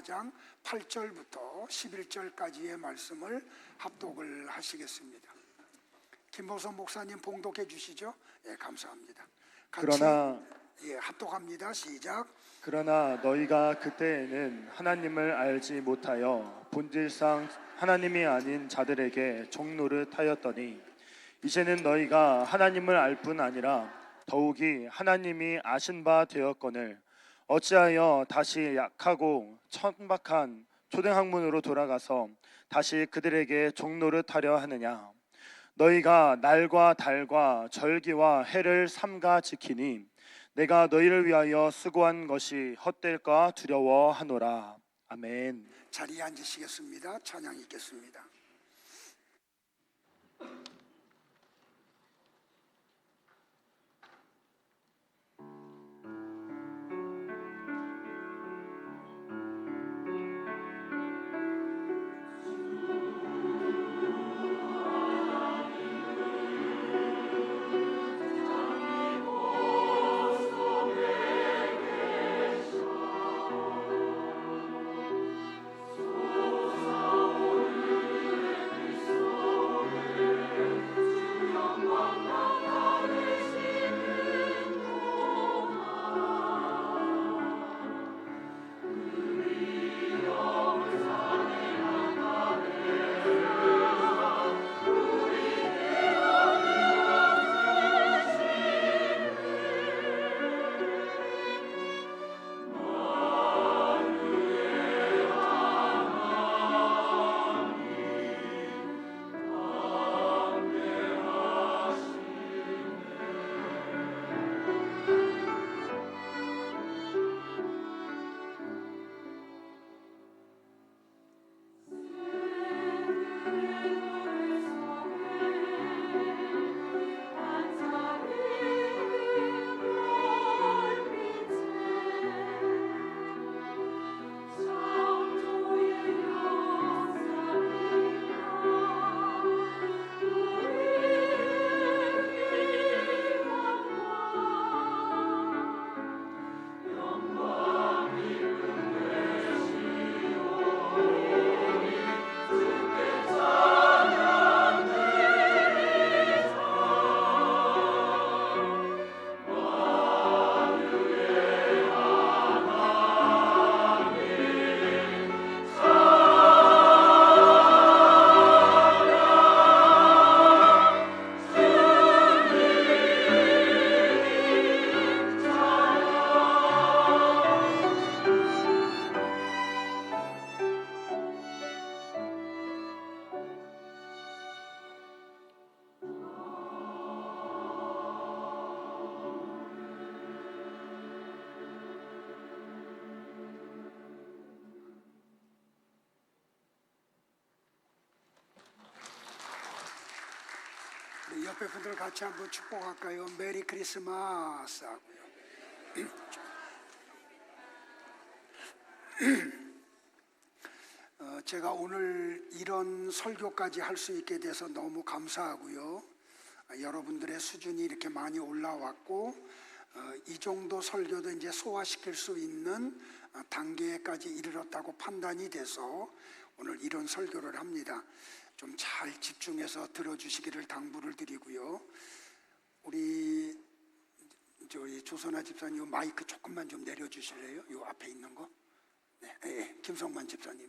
4장 8절부터 11절까지의 말씀을 합독을 하시겠습니다. 김보선 목사님 봉독해 주시죠. 예, 감사합니다. 같이 합독합니다. 시작. 그러나 너희가 그때에는 하나님을 알지 못하여 본질상 하나님이 아닌 자들에게 종노릇하였더니 이제는 너희가 하나님을 알 뿐 아니라 더욱이 하나님이 아신 바 되었거늘 어찌하여 다시 약하고 천박한 초등학문으로 돌아가서 다시 그들에게 종노릇하려 하느냐. 너희가 날과 달과 절기와 해를 삼가 지키니 내가 너희를 위하여 수고한 것이 헛될까 두려워하노라. 아멘. 자리에 앉으시겠습니다. 찬양 읽겠습니다. 옆에 분들 같이 한번 축복할까요? 메리 크리스마스 하고요. 제가 오늘 이런 설교까지 할 수 있게 돼서 너무 감사하고요. 여러분들의 수준이 이렇게 많이 올라왔고 이 정도 설교도 이제 소화시킬 수 있는 단계까지 이르렀다고 판단이 돼서 오늘 이런 설교를 합니다. 좀 잘 집중해서 들어주시기를 당부를 드리고요. 우리 저희 조선아 집사님 마이크 조금만 좀 내려주실래요? 요 앞에 있는 거. 네, 김성만 집사님.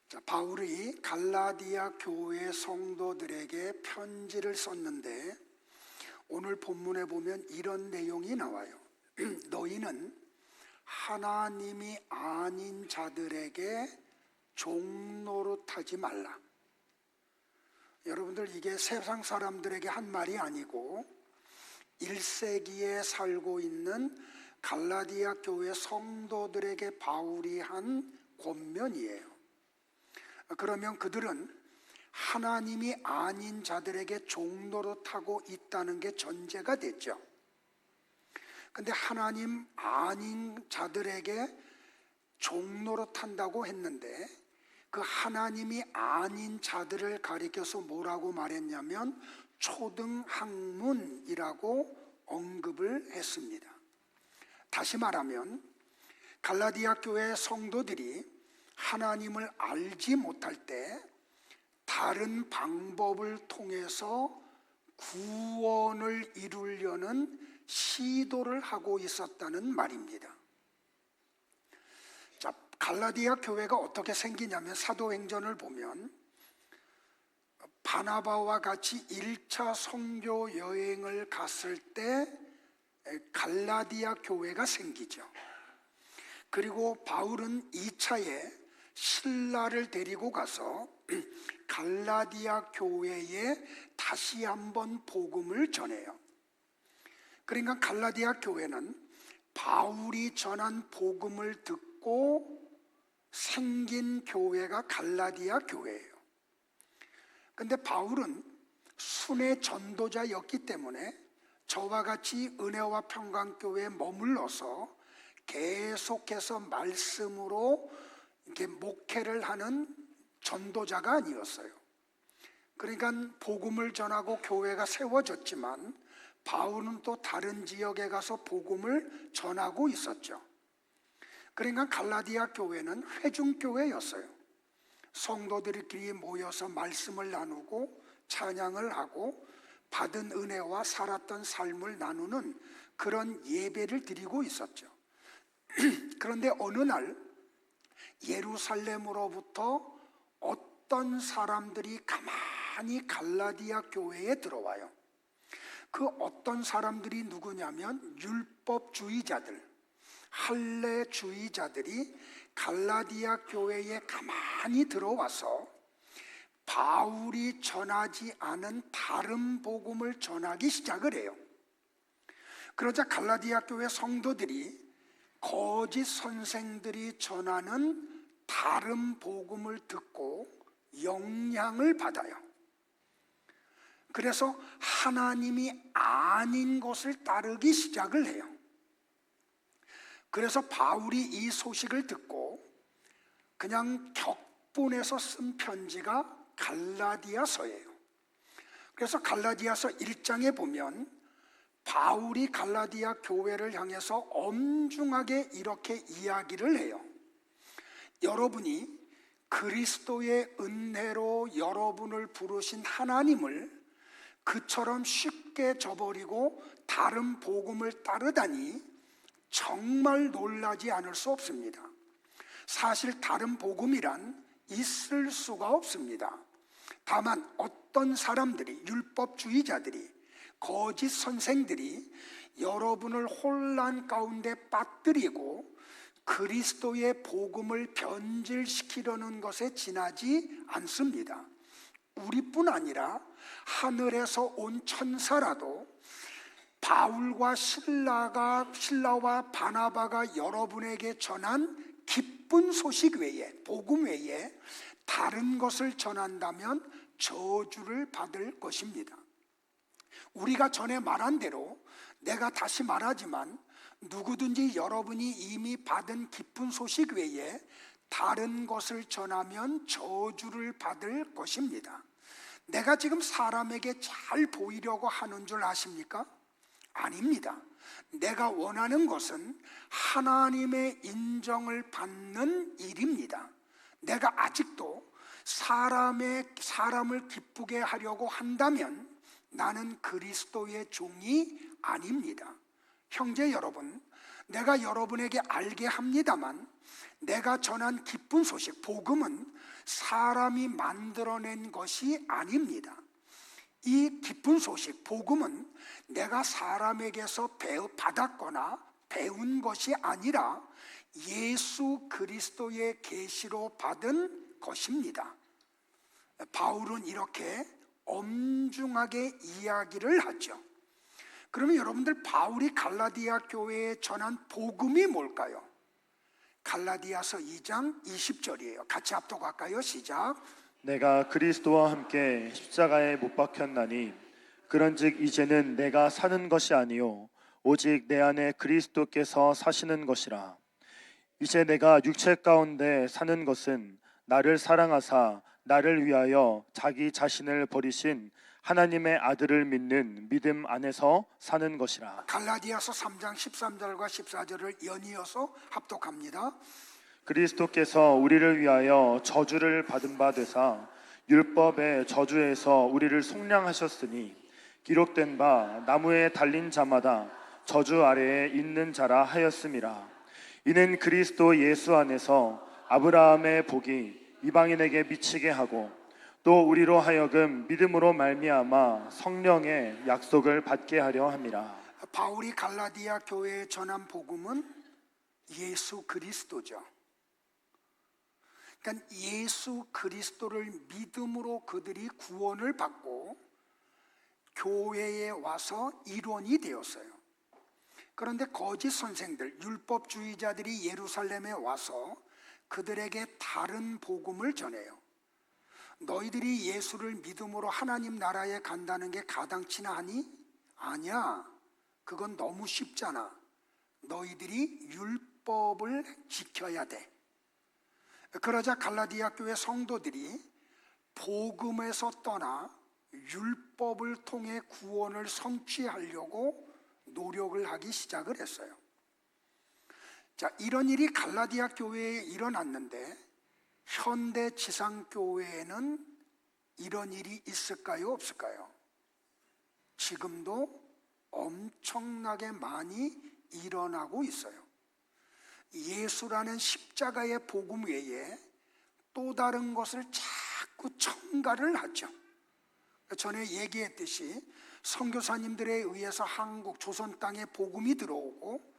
자, 바울이 갈라디아 교회 성도들에게 편지를 썼는데 오늘 본문에 보면 이런 내용이 나와요. 너희는 하나님이 아닌 자들에게 종노릇하지 말라. 여러분들, 이게 세상 사람들에게 한 말이 아니고 1세기에 살고 있는 갈라디아 교회 성도들에게 바울이 한 권면이에요. 그러면 그들은 하나님이 아닌 자들에게 종노릇하고 있다는 게 전제가 됐죠. 근데 하나님 아닌 자들에게 종노릇한다고 했는데 그 하나님이 아닌 자들을 가리켜서 뭐라고 말했냐면 초등학문이라고 언급을 했습니다. 다시 말하면 갈라디아 교회 성도들이 하나님을 알지 못할 때 다른 방법을 통해서 구원을 이루려는 시도를 하고 있었다는 말입니다. 자, 갈라디아 교회가 어떻게 생기냐면 사도행전을 보면 바나바와 같이 1차 선교 여행을 갔을 때 갈라디아 교회가 생기죠. 그리고 바울은 2차에 신라를 데리고 가서 갈라디아 교회에 다시 한번 복음을 전해요. 그러니까 갈라디아 교회는 바울이 전한 복음을 듣고 생긴 교회가 갈라디아 교회예요. 근데 바울은 순회 전도자였기 때문에 저와 같이 은혜와 평강교회에 머물러서 계속해서 말씀으로 이렇게 목회를 하는 전도자가 아니었어요. 그러니까 복음을 전하고 교회가 세워졌지만 바울은 또 다른 지역에 가서 복음을 전하고 있었죠. 그러니까 갈라디아 교회는 회중교회였어요. 성도들끼리 모여서 말씀을 나누고 찬양을 하고 받은 은혜와 살았던 삶을 나누는 그런 예배를 드리고 있었죠. 그런데 어느 날 예루살렘으로부터 어떤 사람들이 가만히 갈라디아 교회에 들어와요. 그 어떤 사람들이 누구냐면 율법주의자들, 할례주의자들이 갈라디아 교회에 가만히 들어와서 바울이 전하지 않은 다른 복음을 전하기 시작을 해요. 그러자 갈라디아 교회 성도들이 거짓 선생들이 전하는 다른 복음을 듣고 영향을 받아요. 그래서 하나님이 아닌 것을 따르기 시작을 해요. 그래서 바울이 이 소식을 듣고 그냥 격분해서 쓴 편지가 갈라디아서예요. 그래서 갈라디아서 1장에 보면 바울이 갈라디아 교회를 향해서 엄중하게 이렇게 이야기를 해요. 여러분이 그리스도의 은혜로 여러분을 부르신 하나님을 그처럼 쉽게 저버리고 다른 복음을 따르다니 정말 놀라지 않을 수 없습니다. 사실 다른 복음이란 있을 수가 없습니다. 다만 어떤 사람들이, 율법주의자들이, 거짓 선생들이 여러분을 혼란 가운데 빠뜨리고 그리스도의 복음을 변질시키려는 것에 지나지 않습니다. 우리뿐 아니라 하늘에서 온 천사라도 바울과 신라와 바나바가 여러분에게 전한 기쁜 소식 외에, 복음 외에 다른 것을 전한다면 저주를 받을 것입니다. 우리가 전에 말한 대로 내가 다시 말하지만 누구든지 여러분이 이미 받은 기쁜 소식 외에 다른 것을 전하면 저주를 받을 것입니다. 내가 지금 사람에게 잘 보이려고 하는 줄 아십니까? 아닙니다. 내가 원하는 것은 하나님의 인정을 받는 일입니다. 내가 아직도 사람을 기쁘게 하려고 한다면 나는 그리스도의 종이 아닙니다. 형제 여러분, 내가 여러분에게 알게 합니다만 내가 전한 기쁜 소식, 복음은 사람이 만들어낸 것이 아닙니다. 이 기쁜 소식, 복음은 내가 사람에게서 받았거나 배운 것이 아니라 예수 그리스도의 계시로 받은 것입니다. 바울은 이렇게 엄중하게 이야기를 하죠. 그러면 여러분들, 바울이 갈라디아 교회에 전한 복음이 뭘까요? 갈라디아서 2장 20절이에요. 같이 합독할까요? 시작. 내가 그리스도와 함께 십자가에 못 박혔나니 그런즉 이제는 내가 사는 것이 아니요 오직 내 안에 그리스도께서 사시는 것이라. 이제 내가 육체 가운데 사는 것은 나를 사랑하사 나를 위하여 자기 자신을 버리신 하나님의 아들을 믿는 믿음 안에서 사는 것이라. 갈라디아서 3장 13절과 14절을 연이어서 합독합니다. 그리스도께서 우리를 위하여 저주를 받은 바 되사 율법의 저주에서 우리를 속량하셨으니 기록된 바 나무에 달린 자마다 저주 아래에 있는 자라 하였음이라. 이는 그리스도 예수 안에서 아브라함의 복이 이방인에게 미치게 하고 또 우리로 하여금 믿음으로 말미암아 성령의 약속을 받게 하려 함이라. 바울이 갈라디아 교회에 전한 복음은 예수 그리스도죠. 그러니까 예수 그리스도를 믿음으로 그들이 구원을 받고 교회에 와서 일원이 되었어요. 그런데 거짓 선생들, 율법주의자들이 예루살렘에 와서 그들에게 다른 복음을 전해요. 너희들이 예수를 믿음으로 하나님 나라에 간다는 게 가당치나 하니? 아니야. 그건 너무 쉽잖아. 너희들이 율법을 지켜야 돼. 그러자 갈라디아 교회 성도들이 복음에서 떠나 율법을 통해 구원을 성취하려고 노력을 하기 시작을 했어요. 자, 이런 일이 갈라디아 교회에 일어났는데 현대 지상교회에는 이런 일이 있을까요, 없을까요? 지금도 엄청나게 많이 일어나고 있어요. 예수라는 십자가의 복음 외에 또 다른 것을 자꾸 첨가를 하죠. 전에 얘기했듯이 선교사님들에 의해서 한국 조선 땅에 복음이 들어오고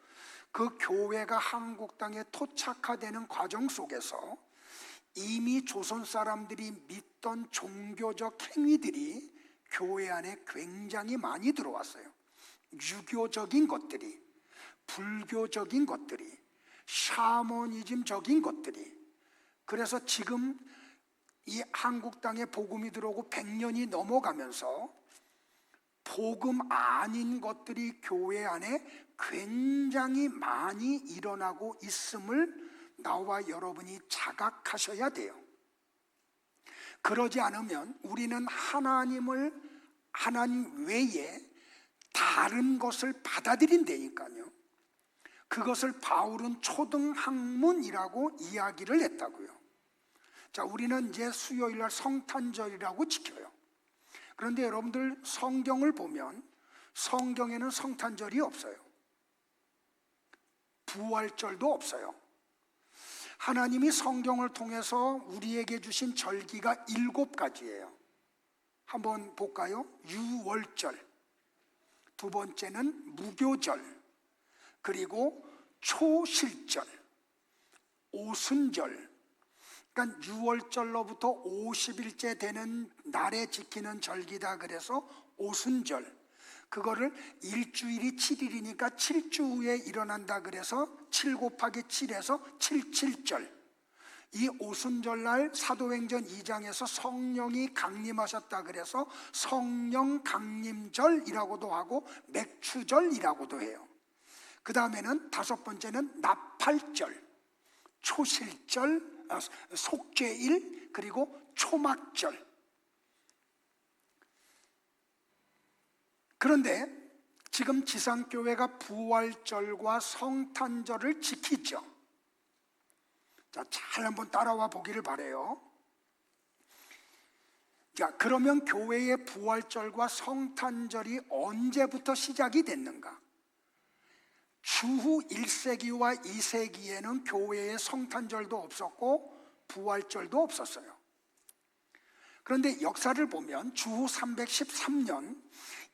그 교회가 한국 땅에 토착화되는 과정 속에서 이미 조선 사람들이 믿던 종교적 행위들이 교회 안에 굉장히 많이 들어왔어요. 유교적인 것들이, 불교적인 것들이, 샤머니즘적인 것들이. 그래서 지금 이 한국 땅에 복음이 들어오고 100년이 넘어가면서 복음 아닌 것들이 교회 안에 굉장히 많이 일어나고 있음을 나와 여러분이 자각하셔야 돼요. 그러지 않으면 우리는 하나님 외에 다른 것을 받아들인다니까요. 그것을 바울은 초등학문이라고 이야기를 했다고요. 자, 우리는 이제 수요일날 성탄절이라고 지켜요. 그런데 여러분들 성경을 보면 성경에는 성탄절이 없어요. 부활절도 없어요. 하나님이 성경을 통해서 우리에게 주신 절기가 7가지예요. 한번 볼까요? 유월절, 두 번째는 무교절, 그리고 초실절, 오순절. 그러니까 6월절로부터 50일째 되는 날에 지키는 절기다 그래서 오순절. 그거를 일주일이 7일이니까 7주 후에 일어난다 그래서 7 곱하기 7에서 77절. 이 오순절날 사도행전 2장에서 성령이 강림하셨다 그래서 성령 강림절이라고도 하고 맥추절이라고도 해요. 그 다음에는 5번째는 나팔절, 초실절, 속죄일, 그리고 초막절. 그런데 지금 지상교회가 부활절과 성탄절을 지키죠. 자, 잘 한번 따라와 보기를 바라요. 자, 그러면 교회의 부활절과 성탄절이 언제부터 시작이 됐는가? 주후 1세기와 2세기에는 교회에 성탄절도 없었고 부활절도 없었어요. 그런데 역사를 보면 주후 313년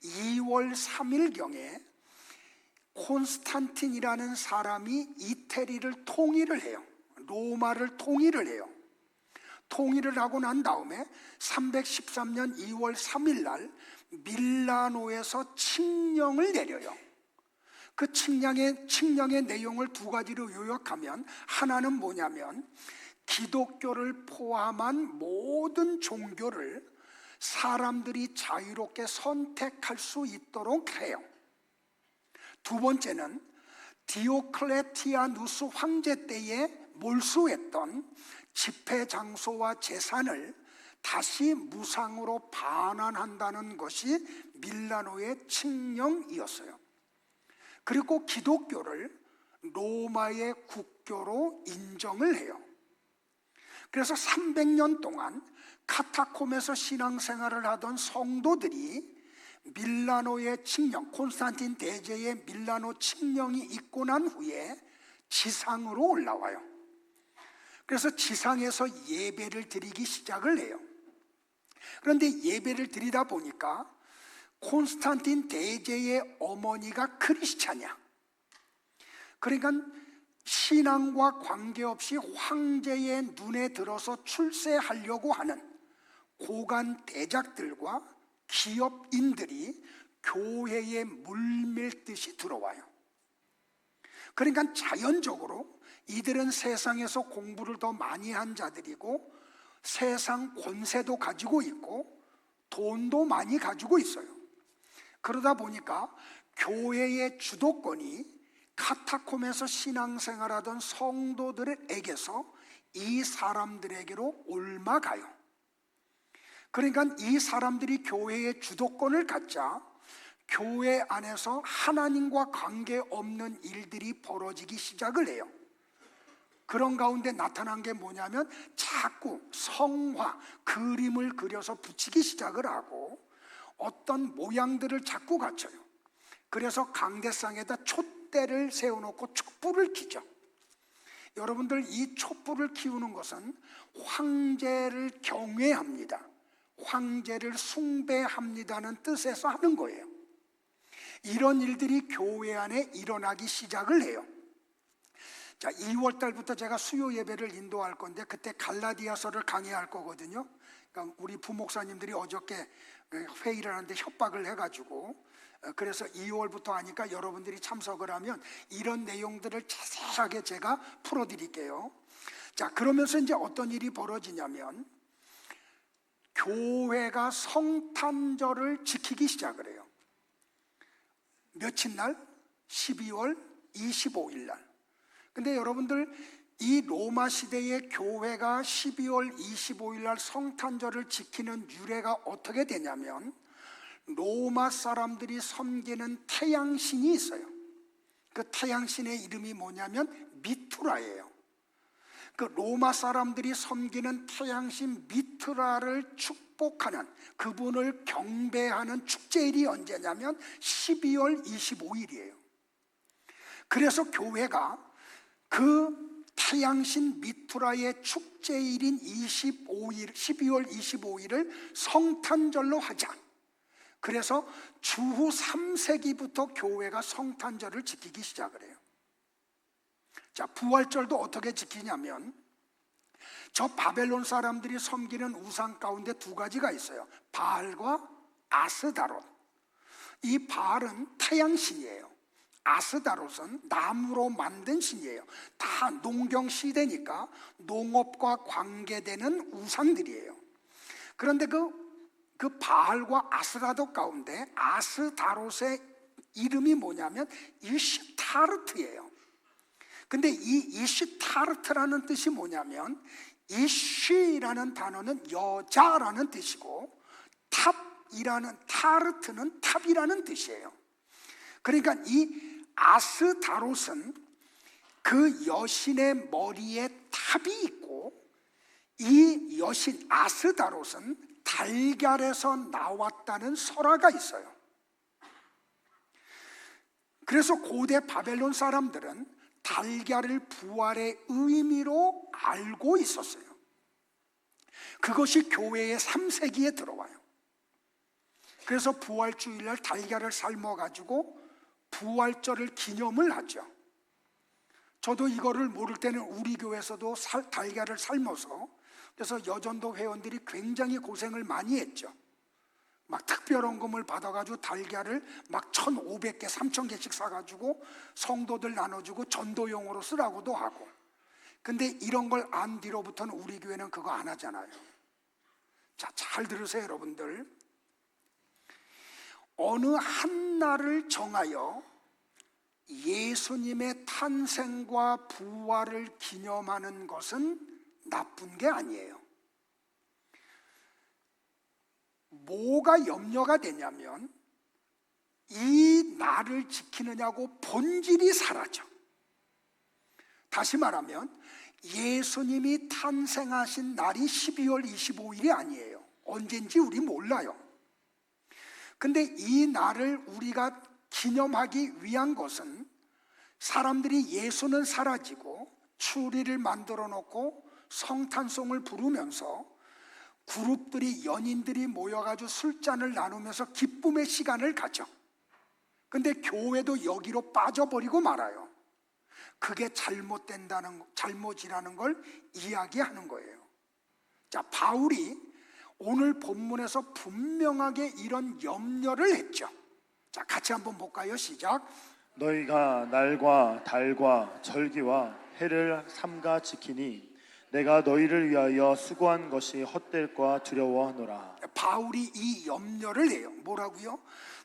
2월 3일경에 콘스탄틴이라는 사람이 이태리를 통일을 해요. 로마를 통일을 해요. 통일을 하고 난 다음에 313년 2월 3일 날 밀라노에서 칙령을 내려요. 그 칙령의 내용을 2가지로 요약하면, 하나는 뭐냐면 기독교를 포함한 모든 종교를 사람들이 자유롭게 선택할 수 있도록 해요. 2번째는 디오클레티아누스 황제 때에 몰수했던 집회 장소와 재산을 다시 무상으로 반환한다는 것이 밀라노의 칙령이었어요. 그리고 기독교를 로마의 국교로 인정을 해요. 그래서 300년 동안 카타콤에서 신앙생활을 하던 성도들이 밀라노의 칙령, 콘스탄틴 대제의 밀라노 칙령이 있고 난 후에 지상으로 올라와요. 그래서 지상에서 예배를 드리기 시작을 해요. 그런데 예배를 드리다 보니까 콘스탄틴 대제의 어머니가 크리스찬이야. 그러니까 신앙과 관계없이 황제의 눈에 들어서 출세하려고 하는 고관 대작들과 기업인들이 교회에 물밀듯이 들어와요. 그러니까 자연적으로 이들은 세상에서 공부를 더 많이 한 자들이고 세상 권세도 가지고 있고 돈도 많이 가지고 있어요. 그러다 보니까 교회의 주도권이 카타콤에서 신앙생활하던 성도들에게서 이 사람들에게로 옮아가요. 그러니까 이 사람들이 교회의 주도권을 갖자 교회 안에서 하나님과 관계없는 일들이 벌어지기 시작을 해요. 그런 가운데 나타난 게 뭐냐면 자꾸 성화, 그림을 그려서 붙이기 시작을 하고 어떤 모양들을 자꾸 갖춰요. 그래서 강대상에다 촛대를 세워놓고 촛불을 켜죠. 여러분들, 이 촛불을 키우는 것은 황제를 경외합니다, 황제를 숭배합니다는 뜻에서 하는 거예요. 이런 일들이 교회 안에 일어나기 시작을 해요. 자, 2월 달부터 제가 수요 예배를 인도할 건데 그때 갈라디아서를 강의할 거거든요. 그러니까 우리 부목사님들이 어저께 회의를 하는데 협박을 해가지고 그래서 2월부터 하니까 여러분들이 참석을 하면 이런 내용들을 자세하게 제가 풀어드릴게요. 자, 그러면서 이제 어떤 일이 벌어지냐면 교회가 성탄절을 지키기 시작을 해요. 며칠 날? 12월 25일 날. 근데 여러분들, 이 로마 시대의 교회가 12월 25일 날 성탄절을 지키는 유래가 어떻게 되냐면 로마 사람들이 섬기는 태양신이 있어요. 그 태양신의 이름이 뭐냐면 미투라예요. 그 로마 사람들이 섬기는 태양신 미트라를 축복하는, 그분을 경배하는 축제일이 언제냐면 12월 25일이에요. 그래서 교회가 그 태양신 미투라의 축제일인 12월 25일을 성탄절로 하자. 그래서 주후 3세기부터 교회가 성탄절을 지키기 시작을 해요. 자, 부활절도 어떻게 지키냐면 저 바벨론 사람들이 섬기는 우상 가운데 두 가지가 있어요. 바알과 아스다롯. 이 바알은 태양신이에요. 아스다롯은 나무로 만든 신이에요. 다 농경 시대니까 농업과 관계되는 우상들이에요. 그런데 그 바알과 아스다롯 가운데 아스다롯의 이름이 뭐냐면 이슈타르트예요. 근데 이 이슈타르트라는 뜻이 뭐냐면 이쉬라는 단어는 여자라는 뜻이고 타르트는 탑이라는 뜻이에요. 그러니까 이 아스다롯은 그 여신의 머리에 탑이 있고 이 여신 아스다롯은 달걀에서 나왔다는 설화가 있어요. 그래서 고대 바벨론 사람들은 달걀을 부활의 의미로 알고 있었어요. 그것이 교회의 3세기에 들어와요. 그래서 부활주일날 달걀을 삶아가지고 부활절을 기념을 하죠. 저도 이거를 모를 때는 우리 교회에서도 달걀을 삶아서, 그래서 여전도 회원들이 굉장히 고생을 많이 했죠. 막 특별헌금을 받아가지고 달걀을 막 1,500개, 3,000개씩 사가지고 성도들 나눠주고 전도용으로 쓰라고도 하고. 근데 이런 걸 안 뒤로부터는 우리 교회는 그거 안 하잖아요. 자, 잘 들으세요, 여러분들. 어느 한 날을 정하여 예수님의 탄생과 부활을 기념하는 것은 나쁜 게 아니에요. 뭐가 염려가 되냐면 이 날을 지키느냐고 본질이 사라져. 다시 말하면 예수님이 탄생하신 날이 12월 25일이 아니에요. 언젠지 우리 몰라요. 근데 이 날을 우리가 기념하기 위한 것은 사람들이 예수는 사라지고 추리를 만들어 놓고 성탄송을 부르면서 그룹들이 연인들이 모여가지고 술잔을 나누면서 기쁨의 시간을 가져. 근데 교회도 여기로 빠져버리고 말아요. 그게 잘못이라는 걸 이야기하는 거예요. 자, 바울이 오늘 본문에서 분명하게 이런 염려를 했죠. 자, 같이 한번 볼까요? 시작. 너희가 날과 달과 절기와 해를 삼가 지키니 내가 너희를 위하여 수고한 것이 헛될까 두려워하노라. 바울이 이 염려를 해요. 뭐라고요?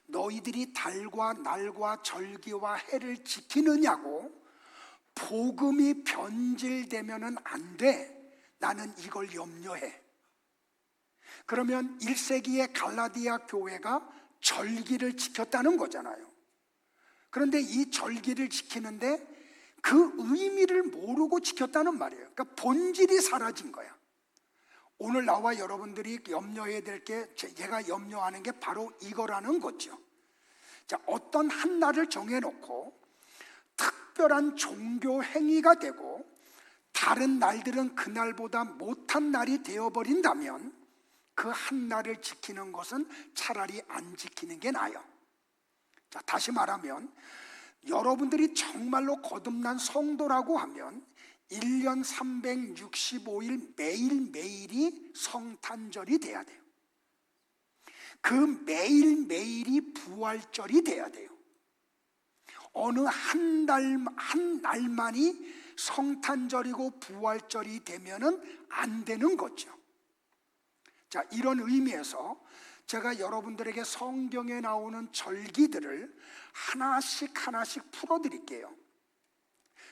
너희들이 달과 날과 절기와 해를 지키느냐고 복음이 변질되면은 안 돼. 나는 이걸 염려해. 그러면 1세기의 갈라디아 교회가 절기를 지켰다는 거잖아요. 그런데 이 절기를 지키는데 그 의미를 모르고 지켰다는 말이에요. 그러니까 본질이 사라진 거야. 오늘 나와 여러분들이 염려해야 될 게, 제가 염려하는 게 바로 이거라는 거죠. 자, 어떤 한 날을 정해놓고 특별한 종교 행위가 되고 다른 날들은 그날보다 못한 날이 되어버린다면 그 한 날을 지키는 것은 차라리 안 지키는 게 나아요. 자, 다시 말하면 여러분들이 정말로 거듭난 성도라고 하면 1년 365일 매일매일이 성탄절이 돼야 돼요. 그 매일매일이 부활절이 돼야 돼요. 어느 한 날만이 성탄절이고 부활절이 되면은 안 되는 거죠. 자, 이런 의미에서 제가 여러분들에게 성경에 나오는 절기들을 하나씩 풀어드릴게요.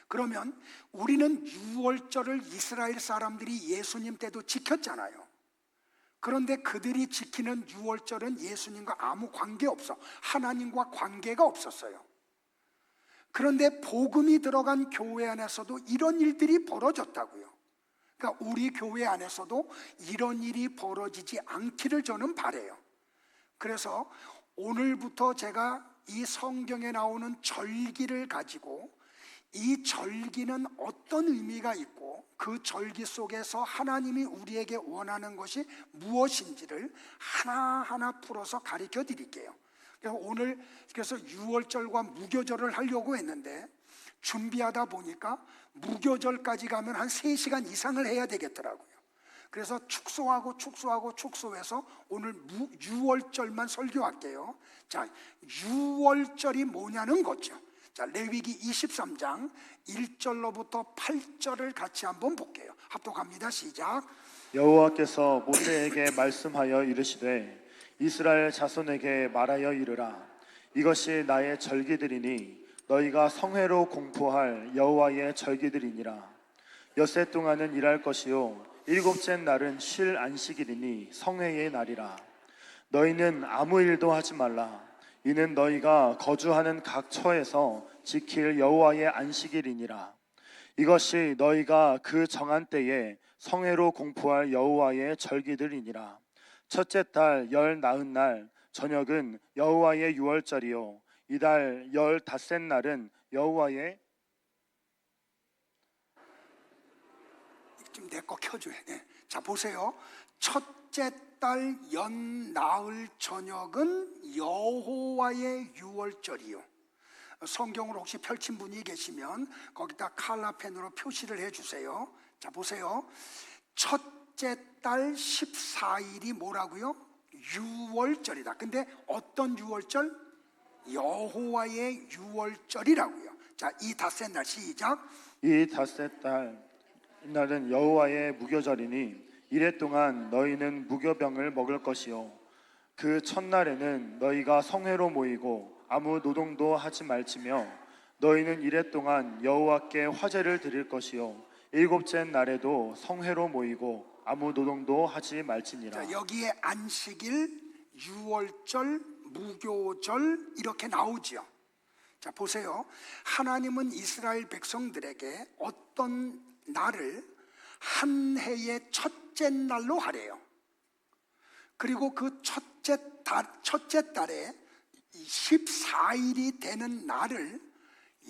그러면 우리는 유월절을 이스라엘 사람들이 예수님 때도 지켰잖아요. 그런데 그들이 지키는 유월절은 예수님과 아무 관계없어. 하나님과 관계가 없었어요. 그런데 복음이 들어간 교회 안에서도 이런 일들이 벌어졌다고요. 그러니까 우리 교회 안에서도 이런 일이 벌어지지 않기를 저는 바라요. 그래서 오늘부터 제가 이 성경에 나오는 절기를 가지고 이 절기는 어떤 의미가 있고 그 절기 속에서 하나님이 우리에게 원하는 것이 무엇인지를 하나하나 풀어서 가르쳐 드릴게요. 오늘 그래서 유월절과 무교절을 하려고 했는데 준비하다 보니까 무교절까지 가면 한 3시간 이상을 해야 되겠더라고요. 그래서 축소해서 오늘 유월절만 설교할게요. 자, 유월절이 뭐냐는 거죠. 자, 레위기 23장 1절로부터 8절을 같이 한번 볼게요. 합독합니다. 시작. 여호와께서 모세에게 말씀하여 이르시되 이스라엘 자손에게 말하여 이르라. 이것이 나의 절기들이니 너희가 성회로 공포할 여호와의 절기들이니라. 엿새 동안은 일할 것이요 일곱째 날은 쉴 안식일이니 성회의 날이라. 너희는 아무 일도 하지 말라. 이는 너희가 거주하는 각 처에서 지킬 여호와의 안식일이니라. 이것이 너희가 그 정한 때에 성회로 공포할 여호와의 절기들이니라. 첫째 달 열 나흔 날 저녁은 여호와의 유월절이요 이달 15날은 여호와의 좀 내 거 켜줘야 돼. 자, 보세요. 첫째 달 연나흘 저녁은 여호와의 유월절이요. 성경을 혹시 펼친 분이 계시면 거기다 칼라펜으로 표시를 해주세요. 자, 보세요. 첫째 달 14일이 뭐라고요? 유월절이다. 근데 어떤 유월절? 여호와의 유월절이라고요. 자, 이 닷새 날 시작. 이 닷새 달 이날은 여호와의 무교절이니 이래 동안 너희는 무교병을 먹을 것이요 그 첫날에는 너희가 성회로 모이고 아무 노동도 하지 말지며 너희는 이래 동안 여호와께 화제를 드릴 것이요 일곱째 날에도 성회로 모이고 아무 노동도 하지 말지니라. 자, 여기에 안식일, 유월절, 무교절 이렇게 나오지요. 자, 보세요. 하나님은 이스라엘 백성들에게 어떤 날을 한 해의 첫째 날로 하래요. 그리고 그 첫째 달에 14일이 되는 날을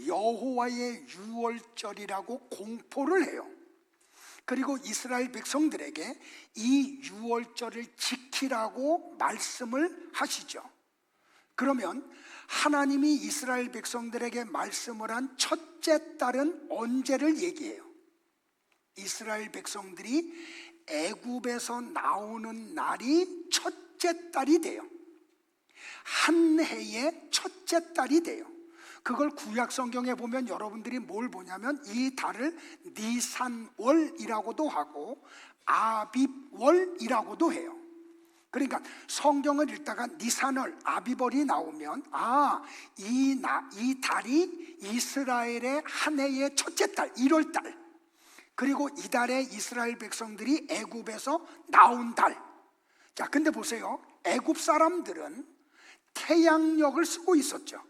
여호와의 유월절이라고 공포를 해요. 그리고 이스라엘 백성들에게 이 유월절을 지키라고 말씀을 하시죠. 그러면 하나님이 이스라엘 백성들에게 말씀을 한 첫째 달은 언제를 얘기해요? 이스라엘 백성들이 애굽에서 나오는 날이 첫째 달이 돼요. 한 해의 첫째 달이 돼요. 그걸 구약 성경에 보면 여러분들이 뭘 보냐면 이 달을 니산월이라고도 하고 아빕월이라고도 해요. 그러니까 성경을 읽다가 니산월, 아비벌이 나오면 이 달이 이스라엘의 한 해의 첫째 달, 1월 달, 그리고 이 달에 이스라엘 백성들이 애굽에서 나온 달. 자, 근데 보세요. 애굽 사람들은 태양력을 쓰고 있었죠.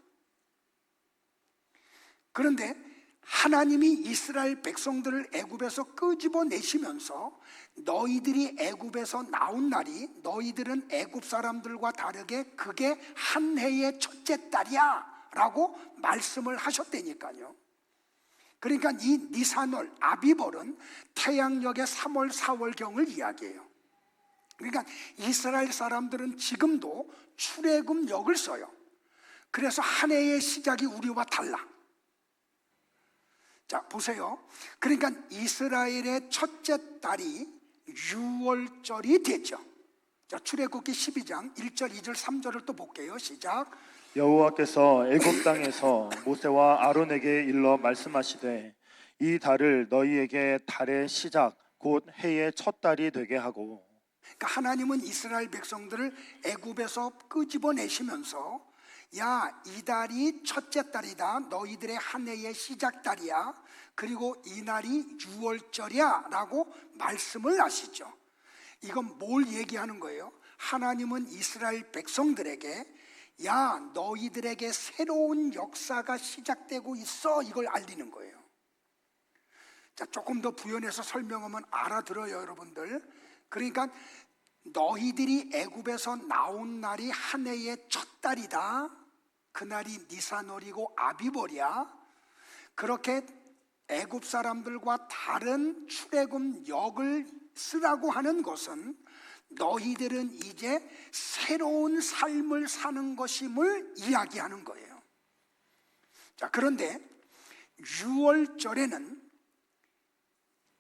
그런데 하나님이 이스라엘 백성들을 애굽에서 끄집어내시면서 너희들이 애굽에서 나온 날이 너희들은 애굽 사람들과 다르게 그게 한 해의 첫째 달이야 라고 말씀을 하셨다니까요. 그러니까 이 니산월, 아비벌은 태양력의 3월, 4월경을 이야기해요. 그러니까 이스라엘 사람들은 지금도 출애굽력을 써요. 그래서 한 해의 시작이 우리와 달라. 자, 보세요. 그러니까 이스라엘의 첫째 달이 유월절이 되죠. 자, 출애굽기 12장 1절, 2절, 3절을 또 볼게요. 시작. 여호와께서 애굽 땅에서 모세와 아론에게 일러 말씀하시되 이 달을 너희에게 달의 시작 곧 해의 첫 달이 되게 하고. 그러니까 하나님은 이스라엘 백성들을 애굽에서 끄집어내시면서 야, 이 달이 첫째 달이다. 너희들의 한 해의 시작 달이야. 그리고 이 날이 유월절이야 라고 말씀을 하시죠. 이건 뭘 얘기하는 거예요? 하나님은 이스라엘 백성들에게 야, 너희들에게 새로운 역사가 시작되고 있어, 이걸 알리는 거예요. 자, 조금 더 부연해서 설명하면 알아들어요, 여러분들. 그러니까 너희들이 애굽에서 나온 날이 한 해의 첫 달이다. 그날이 니산월이고 아비벌이야. 그렇게 애굽 사람들과 다른 출애굽력을 쓰라고 하는 것은 너희들은 이제 새로운 삶을 사는 것임을 이야기하는 거예요. 자, 그런데 유월절에는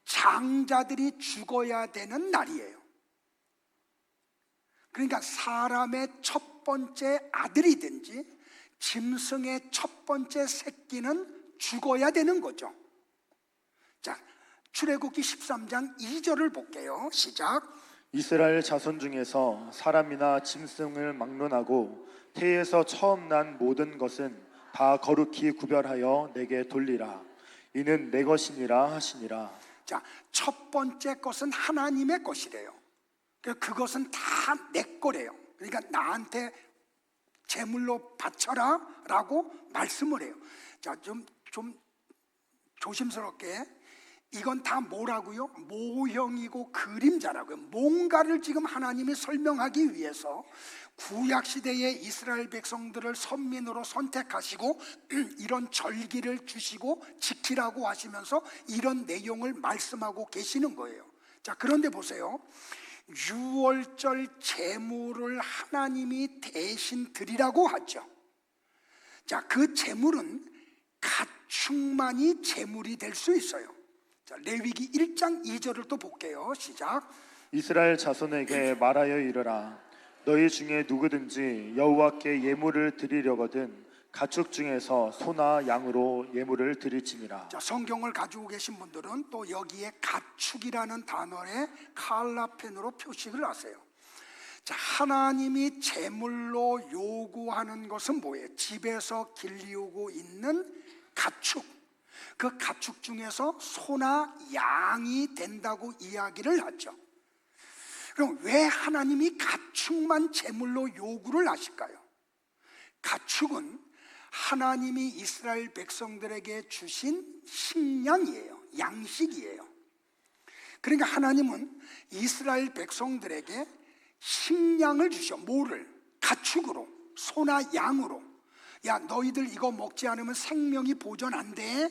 장자들이 죽어야 되는 날이에요. 그러니까 사람의 첫 번째 아들이든지 짐승의 첫 번째 새끼는 죽어야 되는 거죠. 자, 출애굽기 13장 2절을 볼게요. 시작. 이스라엘 자손 중에서 사람이나 짐승을 막론하고 태에서 처음 난 모든 것은 다 거룩히 구별하여 내게 돌리라. 이는 내 것이니라 하시니라. 자, 첫 번째 것은 하나님의 것이래요. 그것은 다 내 거래요. 그러니까 나한테 제물로 바쳐라 라고 말씀을 해요. 자, 좀 조심스럽게, 이건 다 뭐라고요? 모형이고 그림자라고요. 뭔가를 지금 하나님이 설명하기 위해서 구약시대의 이스라엘 백성들을 선민으로 선택하시고 이런 절기를 주시고 지키라고 하시면서 이런 내용을 말씀하고 계시는 거예요. 자, 그런데 보세요. 유월절 제물을 하나님이 대신 드리라고 하죠. 자, 그 제물은 가축만이 제물이 될 수 있어요. 자, 레위기 1장 2절을 또 볼게요. 시작. 이스라엘 자손에게 말하여 이르라. 너희 중에 누구든지 여호와께 예물을 드리려거든 가축 중에서 소나 양으로 예물을 드릴지니라. 자, 성경을 가지고 계신 분들은 또 여기에 가축이라는 단어에 칼라펜으로 표식을 하세요. 자, 하나님이 제물로 요구하는 것은 뭐예요? 집에서 길리우고 있는 가축. 그 가축 중에서 소나 양이 된다고 이야기를 하죠. 그럼 왜 하나님이 가축만 제물로 요구를 하실까요? 가축은 하나님이 이스라엘 백성들에게 주신 식량이에요. 양식이에요. 그러니까 하나님은 이스라엘 백성들에게 식량을 주셔. 뭐를? 가축으로, 소나 양으로. 야, 너희들 이거 먹지 않으면 생명이 보존 안 돼.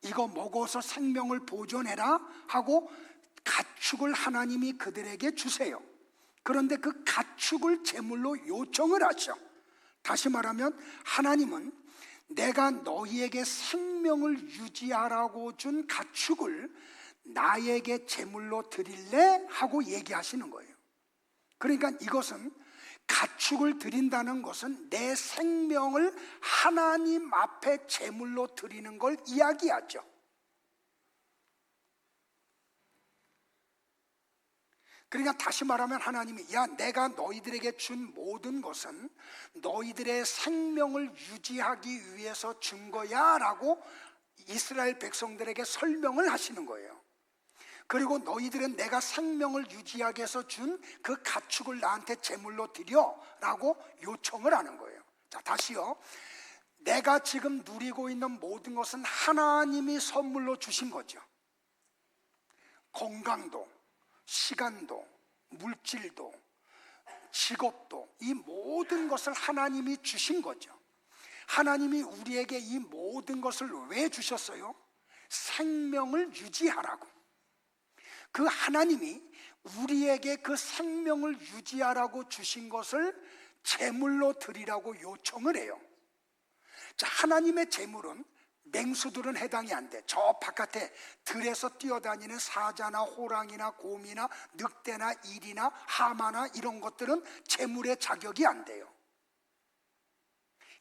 이거 먹어서 생명을 보존해라 하고 가축을 하나님이 그들에게 주세요. 그런데 그 가축을 제물로 요청을 하셔. 다시 말하면 하나님은 내가 너희에게 생명을 유지하라고 준 가축을 나에게 제물로 드릴래? 하고 얘기하시는 거예요. 그러니까 이것은 가축을 드린다는 것은 내 생명을 하나님 앞에 제물로 드리는 걸 이야기하죠. 그러니까 다시 말하면 하나님이 야, 내가 너희들에게 준 모든 것은 너희들의 생명을 유지하기 위해서 준 거야 라고 이스라엘 백성들에게 설명을 하시는 거예요. 그리고 너희들은 내가 생명을 유지하기 위해서 준 그 가축을 나한테 제물로 드려 라고 요청을 하는 거예요. 자, 다시요. 내가 지금 누리고 있는 모든 것은 하나님이 선물로 주신 거죠. 건강도, 시간도, 물질도, 직업도, 이 모든 것을 하나님이 주신 거죠. 하나님이 우리에게 이 모든 것을 왜 주셨어요? 생명을 유지하라고. 그 하나님이 우리에게 그 생명을 유지하라고 주신 것을 제물로 드리라고 요청을 해요. 자, 하나님의 제물은 맹수들은 해당이 안 돼. 저 바깥에 들에서 뛰어다니는 사자나 호랑이나 곰이나 늑대나 일이나 하마나 이런 것들은 제물의 자격이 안 돼요.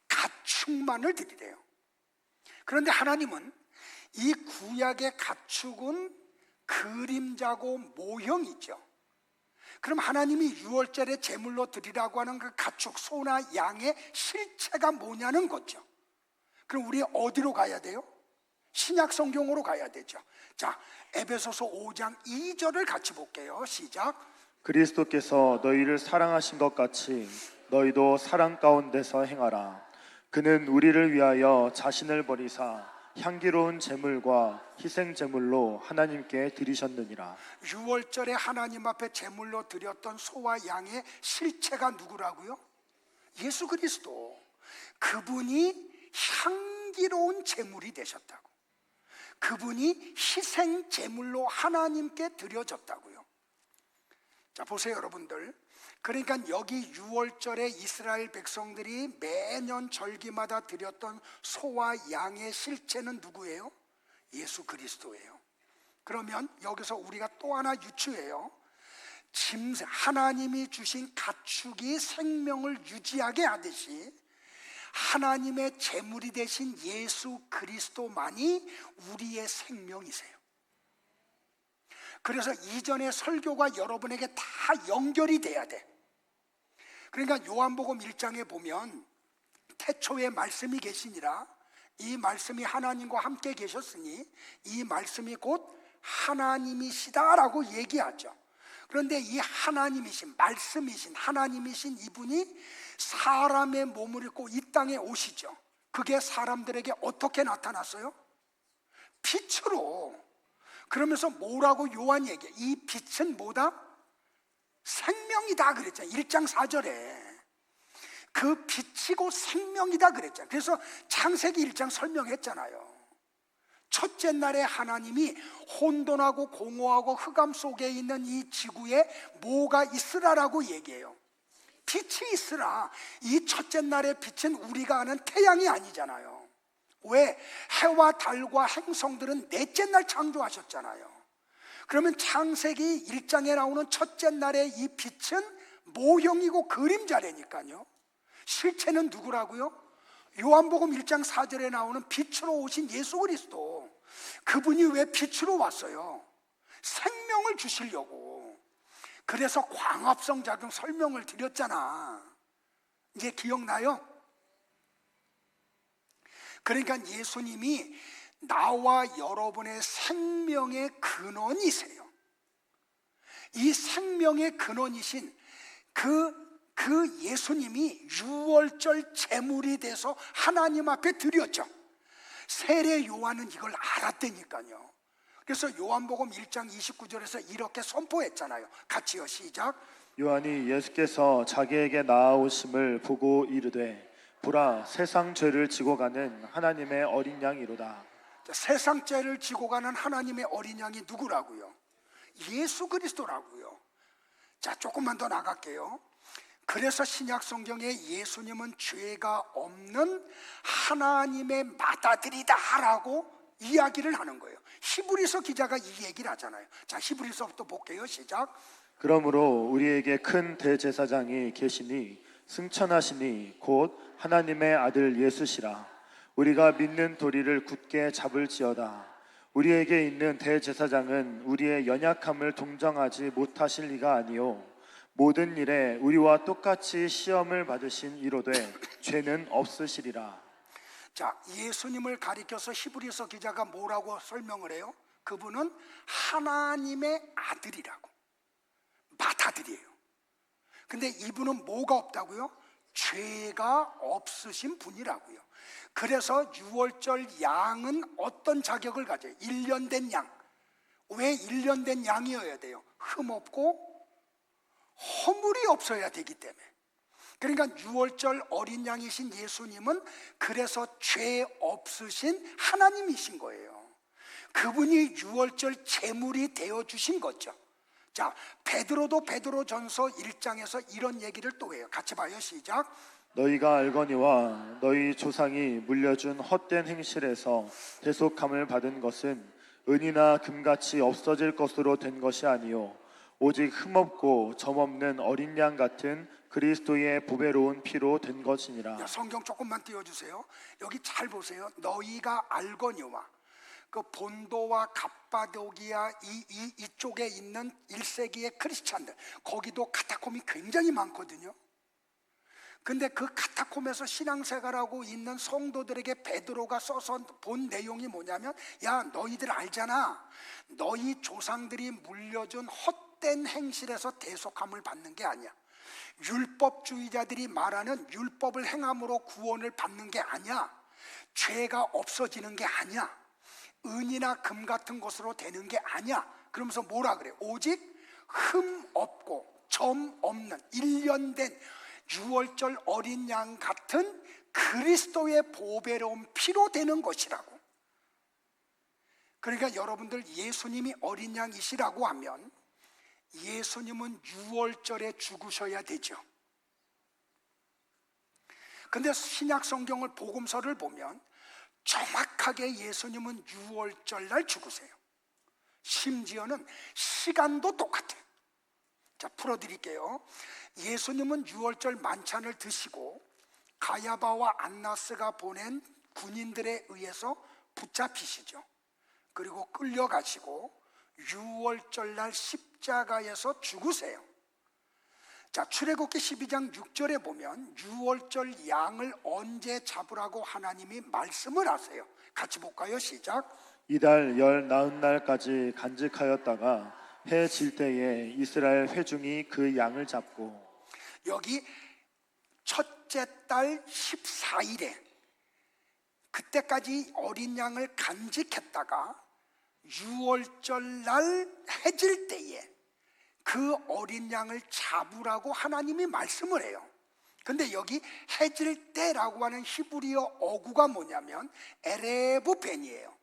가축만을 드리래요. 그런데 하나님은 이 구약의 가축은 그림자고 모형이죠. 그럼 하나님이 유월절에 제물로 드리라고 하는 그 가축, 소나 양의 실체가 뭐냐는 거죠. 그럼 우리 어디로 가야 돼요? 신약 성경으로 가야 되죠. 자, 에베소서 5장 2절을 같이 볼게요. 시작. 그리스도께서 너희를 사랑하신 것 같이 너희도 사랑 가운데서 행하라. 그는 우리를 위하여 자신을 버리사 향기로운 제물과 희생 제물로 하나님께 드리셨느니라. 유월절에 하나님 앞에 제물로 드렸던 소와 양의 실체가 누구라고요? 예수 그리스도. 그분이 향기로운 제물이 되셨다고. 그분이 희생 제물로 하나님께 드려졌다고요. 자, 보세요 여러분들. 그러니까 여기 유월절에 이스라엘 백성들이 매년 절기마다 드렸던 소와 양의 실체는 누구예요? 예수 그리스도예요. 그러면 여기서 우리가 또 하나 유추해요. 하나님이 주신 가축이 생명을 유지하게 하듯이 하나님의 제물이 되신 예수 그리스도만이 우리의 생명이세요. 그래서 이전의 설교가 여러분에게 다 연결이 돼야 돼. 그러니까 요한복음 1장에 보면 태초에 말씀이 계시니라. 이 말씀이 하나님과 함께 계셨으니 이 말씀이 곧 하나님이시다라고 얘기하죠. 그런데 이 하나님이신, 말씀이신 하나님이신 이분이 사람의 몸을 입고 이 땅에 오시죠. 그게 사람들에게 어떻게 나타났어요? 빛으로. 그러면서 뭐라고 요한이 얘기해? 이 빛은 뭐다? 생명이다 그랬잖아요. 1장 4절에 그 빛이고 생명이다 그랬잖아요. 그래서 창세기 1장 설명했잖아요. 첫째 날에 하나님이 혼돈하고 공허하고 흑암 속에 있는 이 지구에 뭐가 있으라라고 얘기해요. 빛이 있으라. 이 첫째 날의 빛은 우리가 아는 태양이 아니잖아요. 왜? 해와 달과 행성들은 넷째 날 창조하셨잖아요. 그러면 창세기 1장에 나오는 첫째 날의 이 빛은 모형이고 그림자라니까요. 실체는 누구라고요? 요한복음 1장 4절에 나오는 빛으로 오신 예수 그리스도. 그분이 왜 빛으로 왔어요? 생명을 주시려고. 그래서 광합성 작용 설명을 드렸잖아. 이제 기억나요? 그러니까 예수님이 나와 여러분의 생명의 근원이세요. 이 생명의 근원이신 그 예수님이 유월절 제물이 돼서 하나님 앞에 드렸죠. 세례 요한은 이걸 알았다니까요. 그래서 요한복음 1장 29절에서 이렇게 선포했잖아요. 같이요, 시작. 요한이 예수께서 자기에게 나아오심을 보고 이르되 보라, 세상 죄를 지고 가는 하나님의 어린 양이로다. 자, 세상 죄를 지고 가는 하나님의 어린 양이 누구라고요? 예수 그리스도라고요. 자, 조금만 더 나갈게요. 그래서 신약 성경에 예수님은 죄가 없는 하나님의 맏아들이다라고 이야기를 하는 거예요. 히브리서 기자가 이 얘기를 하잖아요. 자, 히브리서부터 볼게요. 시작. 그러므로 우리에게 큰 대제사장이 계시니 승천하시니 곧 하나님의 아들 예수시라. 우리가 믿는 도리를 굳게 잡을지어다. 우리에게 있는 대제사장은 우리의 연약함을 동정하지 못하실 리가 아니요 모든 일에 우리와 똑같이 시험을 받으신 이로되 죄는 없으시리라. 자, 예수님을 가리켜서 히브리서 기자가 뭐라고 설명을 해요? 그분은 하나님의 아들이라고, 맏아들이에요. 근데 이분은 뭐가 없다고요? 죄가 없으신 분이라고요. 그래서 유월절 양은 어떤 자격을 가져요? 1년 된 양. 왜 1년 된 양이어야 돼요? 흠없고 허물이 없어야 되기 때문에. 그러니까 유월절 어린 양이신 예수님은 그래서 죄 없으신 하나님이신 거예요. 그분이 유월절 제물이 되어 주신 거죠. 자, 베드로도 베드로전서 1장에서 이런 얘기를 또 해요. 같이 봐요. 시작. 너희가 알거니와 너희 조상이 물려준 헛된 행실에서 대속함을 받은 것은 은이나 금같이 없어질 것으로 된 것이 아니요 오직 흠없고 점없는 어린 양 같은 그리스도의 보배로운 피로 된 것이니라. 성경 조금만 띄워주세요. 여기 잘 보세요. 너희가 알거니와, 그 본도와 갑바도기아 이쪽에 있는 1세기의 크리스찬들, 거기도 카타콤이 굉장히 많거든요. 근데 그 카타콤에서 신앙생활하고 있는 성도들에게 베드로가 써서 본 내용이 뭐냐면, 야, 너희들 알잖아. 너희 조상들이 물려준 헛된 행실에서 대속함을 받는 게 아니야. 율법주의자들이 말하는 율법을 행함으로 구원을 받는 게 아니야. 죄가 없어지는 게 아니야. 은이나 금 같은 것으로 되는 게 아니야. 그러면서 뭐라 그래? 오직 흠 없고 점 없는 1년 된 유월절 어린 양 같은 그리스도의 보배로운 피로 되는 것이라고. 그러니까 여러분들, 예수님이 어린 양이시라고 하면 예수님은 유월절에 죽으셔야 되죠. 근데 신약 성경을 복음서를 보면 정확하게 예수님은 유월절 날 죽으세요. 심지어는 시간도 똑같아요. 자, 풀어드릴게요. 예수님은 유월절 만찬을 드시고 가야바와 안나스가 보낸 군인들에 의해서 붙잡히시죠. 그리고 끌려가시고 유월절 날 십자가에서 죽으세요. 자, 출애굽기 12장 6절에 보면 유월절 양을 언제 잡으라고 하나님이 말씀을 하세요. 같이 볼까요? 시작. 이달 열 나흔 날까지 간직하였다가 해 질 때에 이스라엘 회중이 그 양을 잡고. 여기 첫째 달 14일에 그때까지 어린 양을 간직했다가 유월절 날 해질 때에 그 어린 양을 잡으라고 하나님이 말씀을 해요. 근데 여기 해질 때라고 하는 히브리어 어구가 뭐냐면 에레브 벤이에요.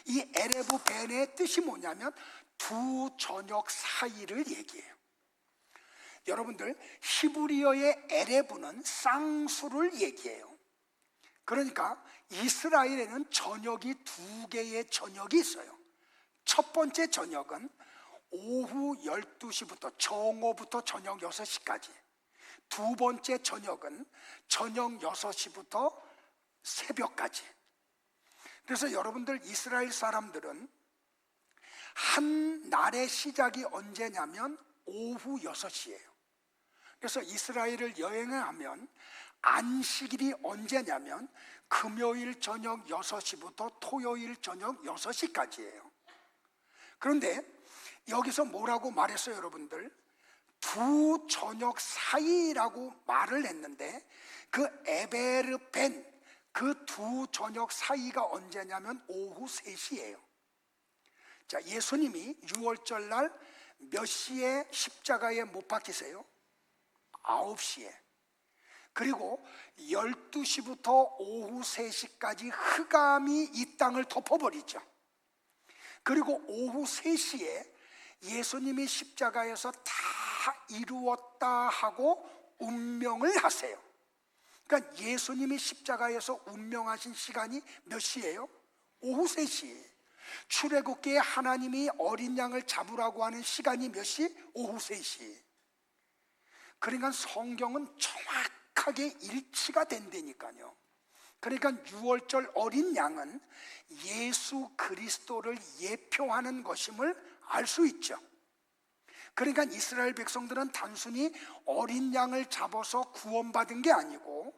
이 에레브 벤의 뜻이 뭐냐면 두 저녁 사이를 얘기해요. 여러분들, 히브리어의 에레브는 쌍수를 얘기해요. 그러니까 이스라엘에는 저녁이 두 개의 저녁이 있어요. 첫 번째 저녁은 오후 12시부터 정오부터 저녁 6시까지. 두 번째 저녁은 저녁 6시부터 새벽까지. 그래서 여러분들, 이스라엘 사람들은 한 날의 시작이 언제냐면 오후 6시예요. 그래서 이스라엘을 여행을 하면 안식일이 언제냐면 금요일 저녁 6시부터 토요일 저녁 6시까지예요. 그런데 여기서 뭐라고 말했어요, 여러분들? 두 저녁 사이라고 말을 했는데 그 에베르벤, 그 두 저녁 사이가 언제냐면 오후 3시예요. 자, 예수님이 유월절 날 몇 시에 십자가에 못 박히세요? 9시에. 그리고 12시부터 오후 3시까지 흑암이 이 땅을 덮어버리죠. 그리고 오후 3시에 예수님이 십자가에서 다 이루었다 하고 운명을 하세요. 그러니까 예수님이 십자가에서 운명하신 시간이 몇 시예요? 오후 3시. 출애굽기에 하나님이 어린 양을 잡으라고 하는 시간이 몇 시? 오후 3시. 그러니까 성경은 정확하게 일치가 된다니까요. 그러니까 유월절 어린 양은 예수 그리스도를 예표하는 것임을 알 수 있죠. 그러니까 이스라엘 백성들은 단순히 어린 양을 잡아서 구원받은 게 아니고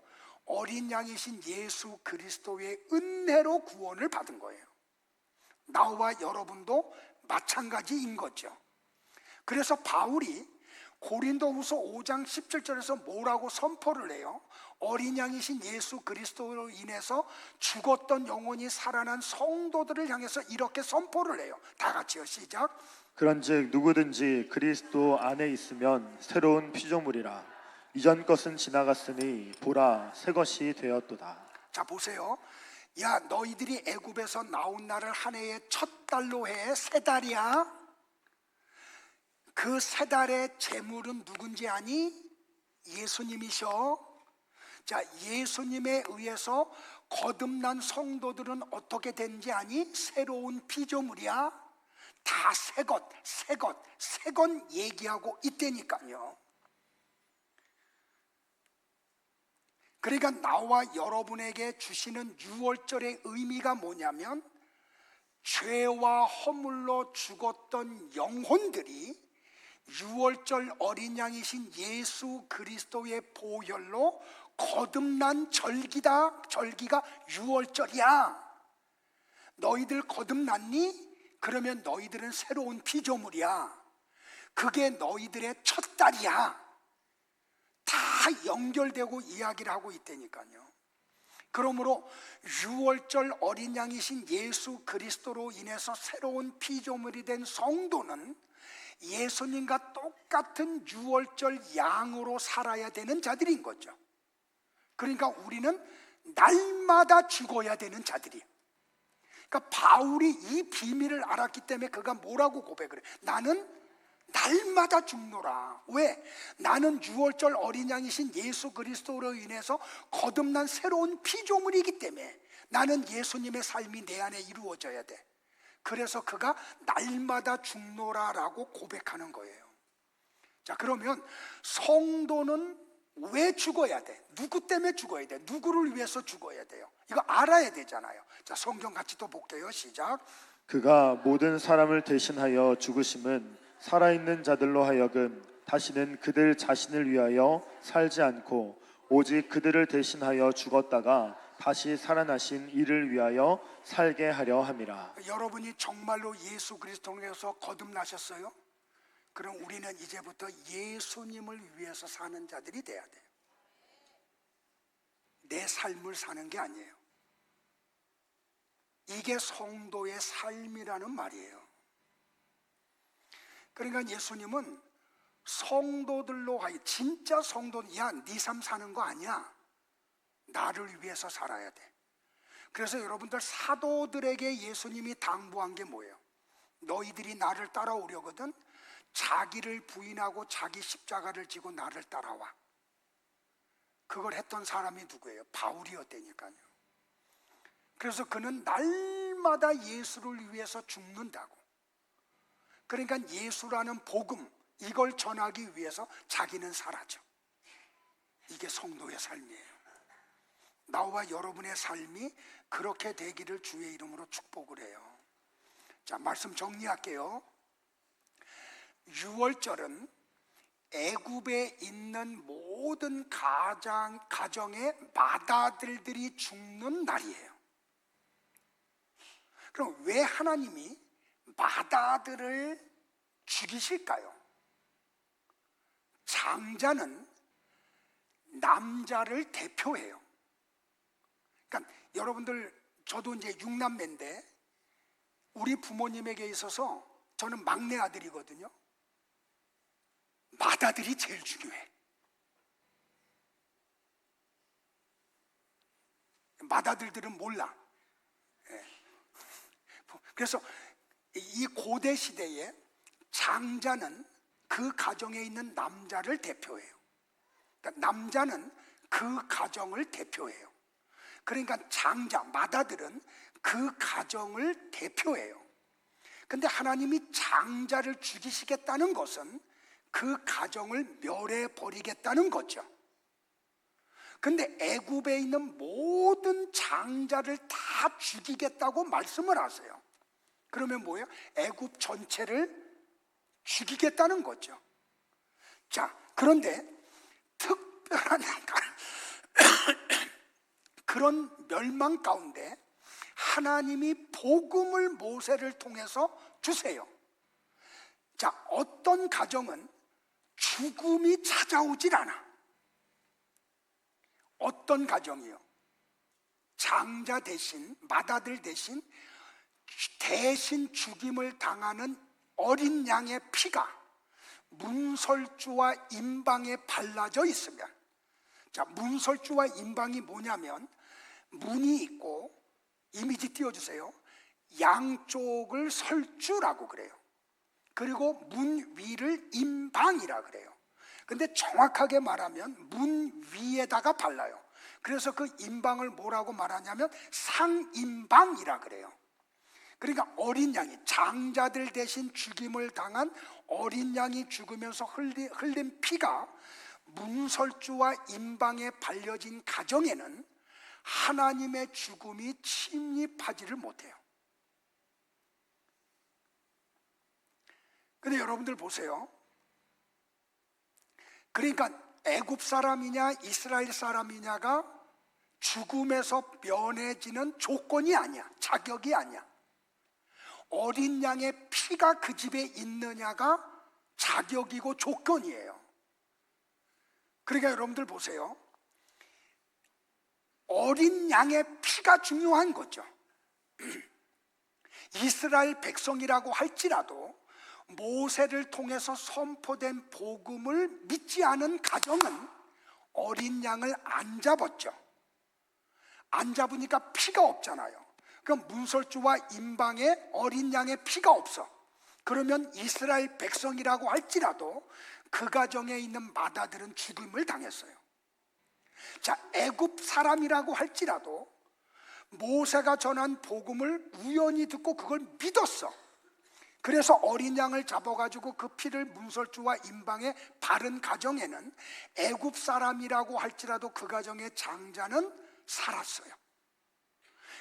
어린 양이신 예수 그리스도의 은혜로 구원을 받은 거예요. 나와 여러분도 마찬가지인 거죠. 그래서 바울이 고린도후서 5장 17절에서 뭐라고 선포를 해요? 어린 양이신 예수 그리스도로 인해서 죽었던 영혼이 살아난 성도들을 향해서 이렇게 선포를 해요. 다 같이요, 시작. 그런즉 누구든지 그리스도 안에 있으면 새로운 피조물이라. 이전 것은 지나갔으니 보라 새 것이 되었도다. 자, 보세요. 야, 너희들이 애굽에서 나온 날을 한 해의 첫 달로 해. 세 달이야. 그 세 달의 제물은 누군지 아니? 예수님이셔. 자, 예수님에 의해서 거듭난 성도들은 어떻게 되는지 아니? 새로운 피조물이야. 다 새 것, 새 것, 새 것 얘기하고 있다니까요. 그러니까 나와 여러분에게 주시는 유월절의 의미가 뭐냐면 죄와 허물로 죽었던 영혼들이 유월절 어린 양이신 예수 그리스도의 보혈로 거듭난 절기다. 절기가 유월절이야. 너희들 거듭났니? 그러면 너희들은 새로운 피조물이야. 그게 너희들의 첫 달이야. 다 연결되고 이야기를 하고 있다니까요. 그러므로 유월절 어린 양이신 예수 그리스도로 인해서 새로운 피조물이 된 성도는 예수님과 똑같은 유월절 양으로 살아야 되는 자들인 거죠. 그러니까 우리는 날마다 죽어야 되는 자들이에요. 그러니까 바울이 이 비밀을 알았기 때문에 그가 뭐라고 고백을 해? 나는 날마다 죽노라. 왜? 나는 유월절 어린 양이신 예수 그리스도로 인해서 거듭난 새로운 피조물이기 때문에 나는 예수님의 삶이 내 안에 이루어져야 돼. 그래서 그가 날마다 죽노라라고 고백하는 거예요. 자, 그러면 성도는 왜 죽어야 돼? 누구 때문에 죽어야 돼? 누구를 위해서 죽어야 돼요? 이거 알아야 되잖아요. 자, 성경 같이 또 볼게요. 시작. 그가 모든 사람을 대신하여 죽으심은 살아있는 자들로 하여금 다시는 그들 자신을 위하여 살지 않고 오직 그들을 대신하여 죽었다가 다시 살아나신 이를 위하여 살게 하려 함이라. 여러분이 정말로 예수 그리스도에서 거듭나셨어요? 그럼 우리는 이제부터 예수님을 위해서 사는 자들이 돼야 돼요. 내 삶을 사는 게 아니에요. 이게 성도의 삶이라는 말이에요. 그러니까 예수님은 성도들로 하여 진짜 성도, 야, 네 삶 사는 거 아니야. 나를 위해서 살아야 돼. 그래서 여러분들 사도들에게 예수님이 당부한 게 뭐예요? 너희들이 나를 따라오려거든 자기를 부인하고 자기 십자가를 지고 나를 따라와. 그걸 했던 사람이 누구예요? 바울이었다니까요. 그래서 그는 날마다 예수를 위해서 죽는다고. 그러니까 예수라는 복음, 이걸 전하기 위해서 자기는 살아죠. 이게 성도의 삶이에요. 나와 여러분의 삶이 그렇게 되기를 주의 이름으로 축복을 해요. 자, 말씀 정리할게요. 유월절은 애굽에 있는 모든 가정의 맏아들들이 죽는 날이에요. 그럼 왜 하나님이 맏아들을 죽이실까요? 장자는 남자를 대표해요. 그러니까 여러분들, 저도 이제 6남매인데 우리 부모님에게 있어서 저는 막내 아들이거든요. 맏아들이 제일 중요해. 맏아들들은 몰라. 예. 그래서 이 고대 시대에 장자는 그 가정에 있는 남자를 대표해요. 그러니까 남자는 그 가정을 대표해요. 그러니까 장자, 맏아들은 그 가정을 대표해요. 근데 하나님이 장자를 죽이시겠다는 것은 그 가정을 멸해 버리겠다는 거죠. 근데 애굽에 있는 모든 장자를 다 죽이겠다고 말씀을 하세요. 그러면 뭐예요? 애굽 전체를 죽이겠다는 거죠. 자, 그런데 특별한 그런 멸망 가운데 하나님이 복음을 모세를 통해서 주세요. 자, 어떤 가정은 죽음이 찾아오질 않아. 어떤 가정이요? 장자 대신, 맏아들 대신 죽임을 당하는 어린 양의 피가 문설주와 임방에 발라져 있으면, 자, 문설주와 임방이 뭐냐면 문이 있고, 이미지 띄워주세요. 양쪽을 설주라고 그래요. 그리고 문 위를 임방이라 그래요. 근데 정확하게 말하면 문 위에다가 발라요. 그래서 그 임방을 뭐라고 말하냐면 상임방이라 그래요. 그러니까 어린 양이, 장자들 대신 죽임을 당한 어린 양이 죽으면서 흘린 피가 문설주와 임방에 발려진 가정에는 하나님의 죽음이 침입하지를 못해요. 근데 여러분들 보세요. 그러니까 애굽 사람이냐 이스라엘 사람이냐가 죽음에서 면해지는 조건이 아니야. 자격이 아니야. 어린 양의 피가 그 집에 있느냐가 자격이고 조건이에요. 그러니까 여러분들 보세요. 어린 양의 피가 중요한 거죠. 이스라엘 백성이라고 할지라도 모세를 통해서 선포된 복음을 믿지 않은 가정은 어린 양을 안 잡았죠. 안 잡으니까 피가 없잖아요. 그럼 문설주와 임방에 어린 양의 피가 없어. 그러면 이스라엘 백성이라고 할지라도 그 가정에 있는 맏아들은 죽임을 당했어요. 자, 애굽 사람이라고 할지라도 모세가 전한 복음을 우연히 듣고 그걸 믿었어. 그래서 어린 양을 잡아가지고 그 피를 문설주와 임방에 바른 가정에는 애굽 사람이라고 할지라도 그 가정의 장자는 살았어요.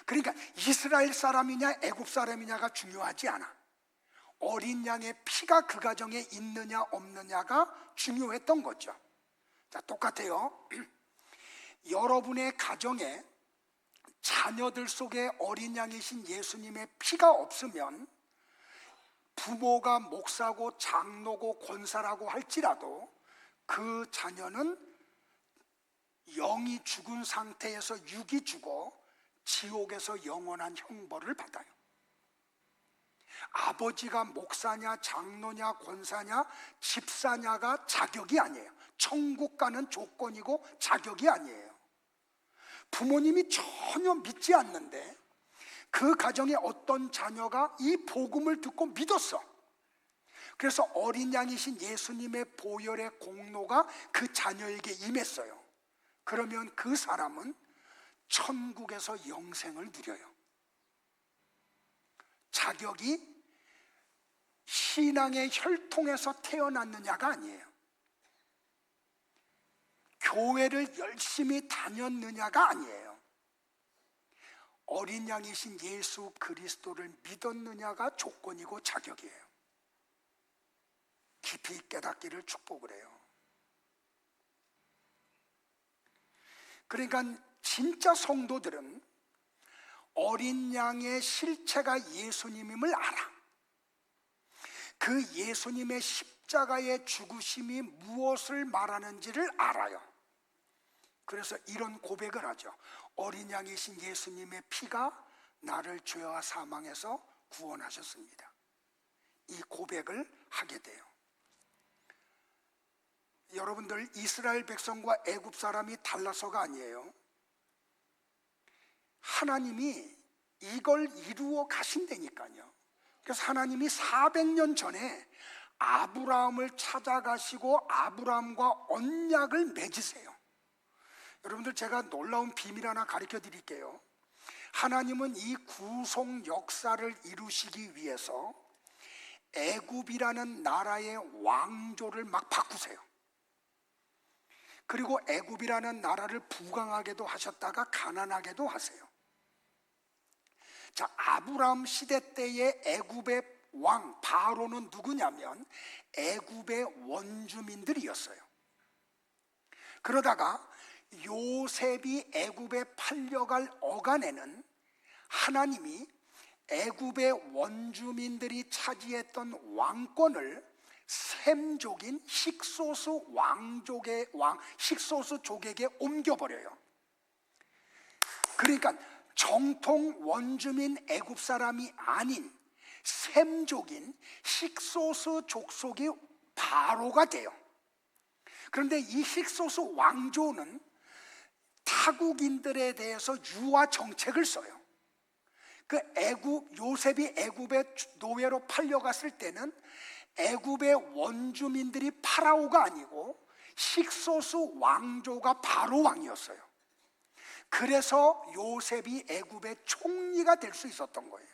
그러니까 이스라엘 사람이냐 애굽 사람이냐가 중요하지 않아. 어린 양의 피가 그 가정에 있느냐 없느냐가 중요했던 거죠. 자, 똑같아요. 여러분의 가정에 자녀들 속에 어린 양이신 예수님의 피가 없으면 부모가 목사고 장로고 권사라고 할지라도 그 자녀는 영이 죽은 상태에서 육이 죽어 지옥에서 영원한 형벌을 받아요. 아버지가 목사냐 장로냐 권사냐 집사냐가 자격이 아니에요. 천국 가는 조건이고 자격이 아니에요. 부모님이 전혀 믿지 않는데 그 가정에 어떤 자녀가 이 복음을 듣고 믿었어. 그래서 어린 양이신 예수님의 보혈의 공로가 그 자녀에게 임했어요. 그러면 그 사람은 천국에서 영생을 누려요. 자격이 신앙의 혈통에서 태어났느냐가 아니에요. 교회를 열심히 다녔느냐가 아니에요. 어린 양이신 예수 그리스도를 믿었느냐가 조건이고 자격이에요. 깊이 깨닫기를 축복을 해요. 그러니까 진짜 성도들은 어린 양의 실체가 예수님임을 알아. 그 예수님의 십자가의 죽으심이 무엇을 말하는지를 알아요. 그래서 이런 고백을 하죠. 어린 양이신 예수님의 피가 나를 죄와 사망에서 구원하셨습니다. 이 고백을 하게 돼요. 여러분들, 이스라엘 백성과 애굽 사람이 달라서가 아니에요. 하나님이 이걸 이루어 가신다니까요. 그래서 하나님이 400년 전에 아브라함을 찾아가시고 아브라함과 언약을 맺으세요. 여러분들, 제가 놀라운 비밀 하나 가르쳐 드릴게요. 하나님은 이 구속 역사를 이루시기 위해서 애굽이라는 나라의 왕조를 막 바꾸세요. 그리고 애굽이라는 나라를 부강하게도 하셨다가 가난하게도 하세요. 자, 아브라함 시대 때의 애굽의 왕 바로는 누구냐면 애굽의 원주민들이었어요. 그러다가 요셉이 애굽에 팔려갈 어간에는 하나님이 애굽의 원주민들이 차지했던 왕권을 셈족인 식소수족에게 옮겨버려요. 그러니까 정통 원주민 애굽 사람이 아닌 셈족인 식소수 족속이 바로가 돼요. 그런데 이 식소수 왕조는 타국인들에 대해서 유화 정책을 써요. 그 요셉이 애굽에 노예로 팔려갔을 때는 애굽의 원주민들이 파라오가 아니고 식소수 왕조가 바로 왕이었어요. 그래서 요셉이 애굽의 총리가 될 수 있었던 거예요.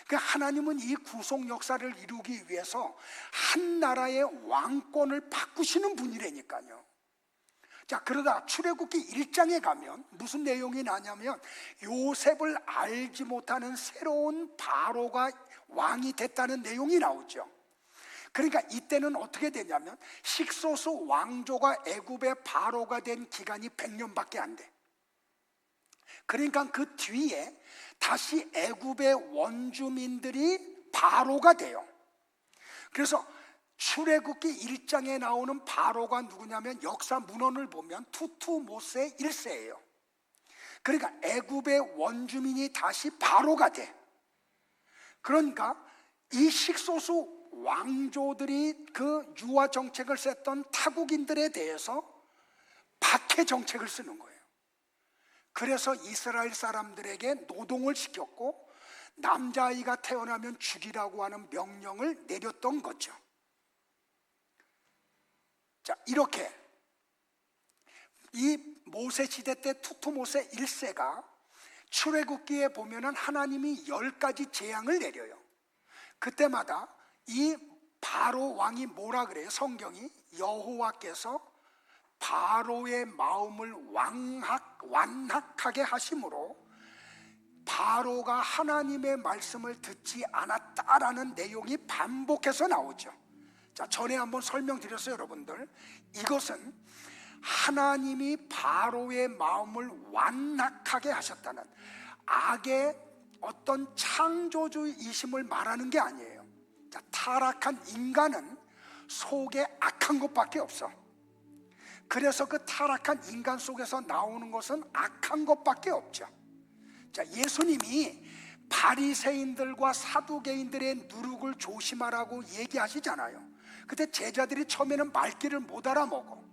그러니까 하나님은 이 구속 역사를 이루기 위해서 한 나라의 왕권을 바꾸시는 분이라니까요. 자, 그러다 출애굽기 1장에 가면 무슨 내용이 나냐면 요셉을 알지 못하는 새로운 바로가 왕이 됐다는 내용이 나오죠. 그러니까 이때는 어떻게 되냐면 식소수 왕조가 애굽의 바로가 된 기간이 100년밖에 안 돼. 그러니까 그 뒤에 다시 애굽의 원주민들이 바로가 돼요. 그래서 출애굽기 1장에 나오는 바로가 누구냐면 역사 문헌을 보면 투투모세 1세예요. 그러니까 애굽의 원주민이 다시 바로가 돼. 그러니까 이 식소수 왕조들이 그 유화 정책을 썼던 타국인들에 대해서 박해 정책을 쓰는 거예요. 그래서 이스라엘 사람들에게 노동을 시켰고 남자아이가 태어나면 죽이라고 하는 명령을 내렸던 거죠. 자, 이렇게 이 모세 시대 때 투투모세 1세가 출애굽기에 보면은 하나님이 10가지 재앙을 내려요. 그때마다 이 바로 왕이 뭐라 그래요? 성경이 여호와께서 바로의 마음을 완악하게 하심으로 바로가 하나님의 말씀을 듣지 않았다라는 내용이 반복해서 나오죠. 자, 전에 한번 설명드렸어요, 여러분들. 이것은 하나님이 바로의 마음을 완악하게 하셨다는 악의 어떤 창조주이심을 말하는 게 아니에요. 자, 타락한 인간은 속에 악한 것밖에 없어. 그래서 그 타락한 인간 속에서 나오는 것은 악한 것밖에 없죠. 자, 예수님이 바리새인들과 사두개인들의 누룩을 조심하라고 얘기하시잖아요. 그때 제자들이 처음에는 말귀를 못 알아먹어.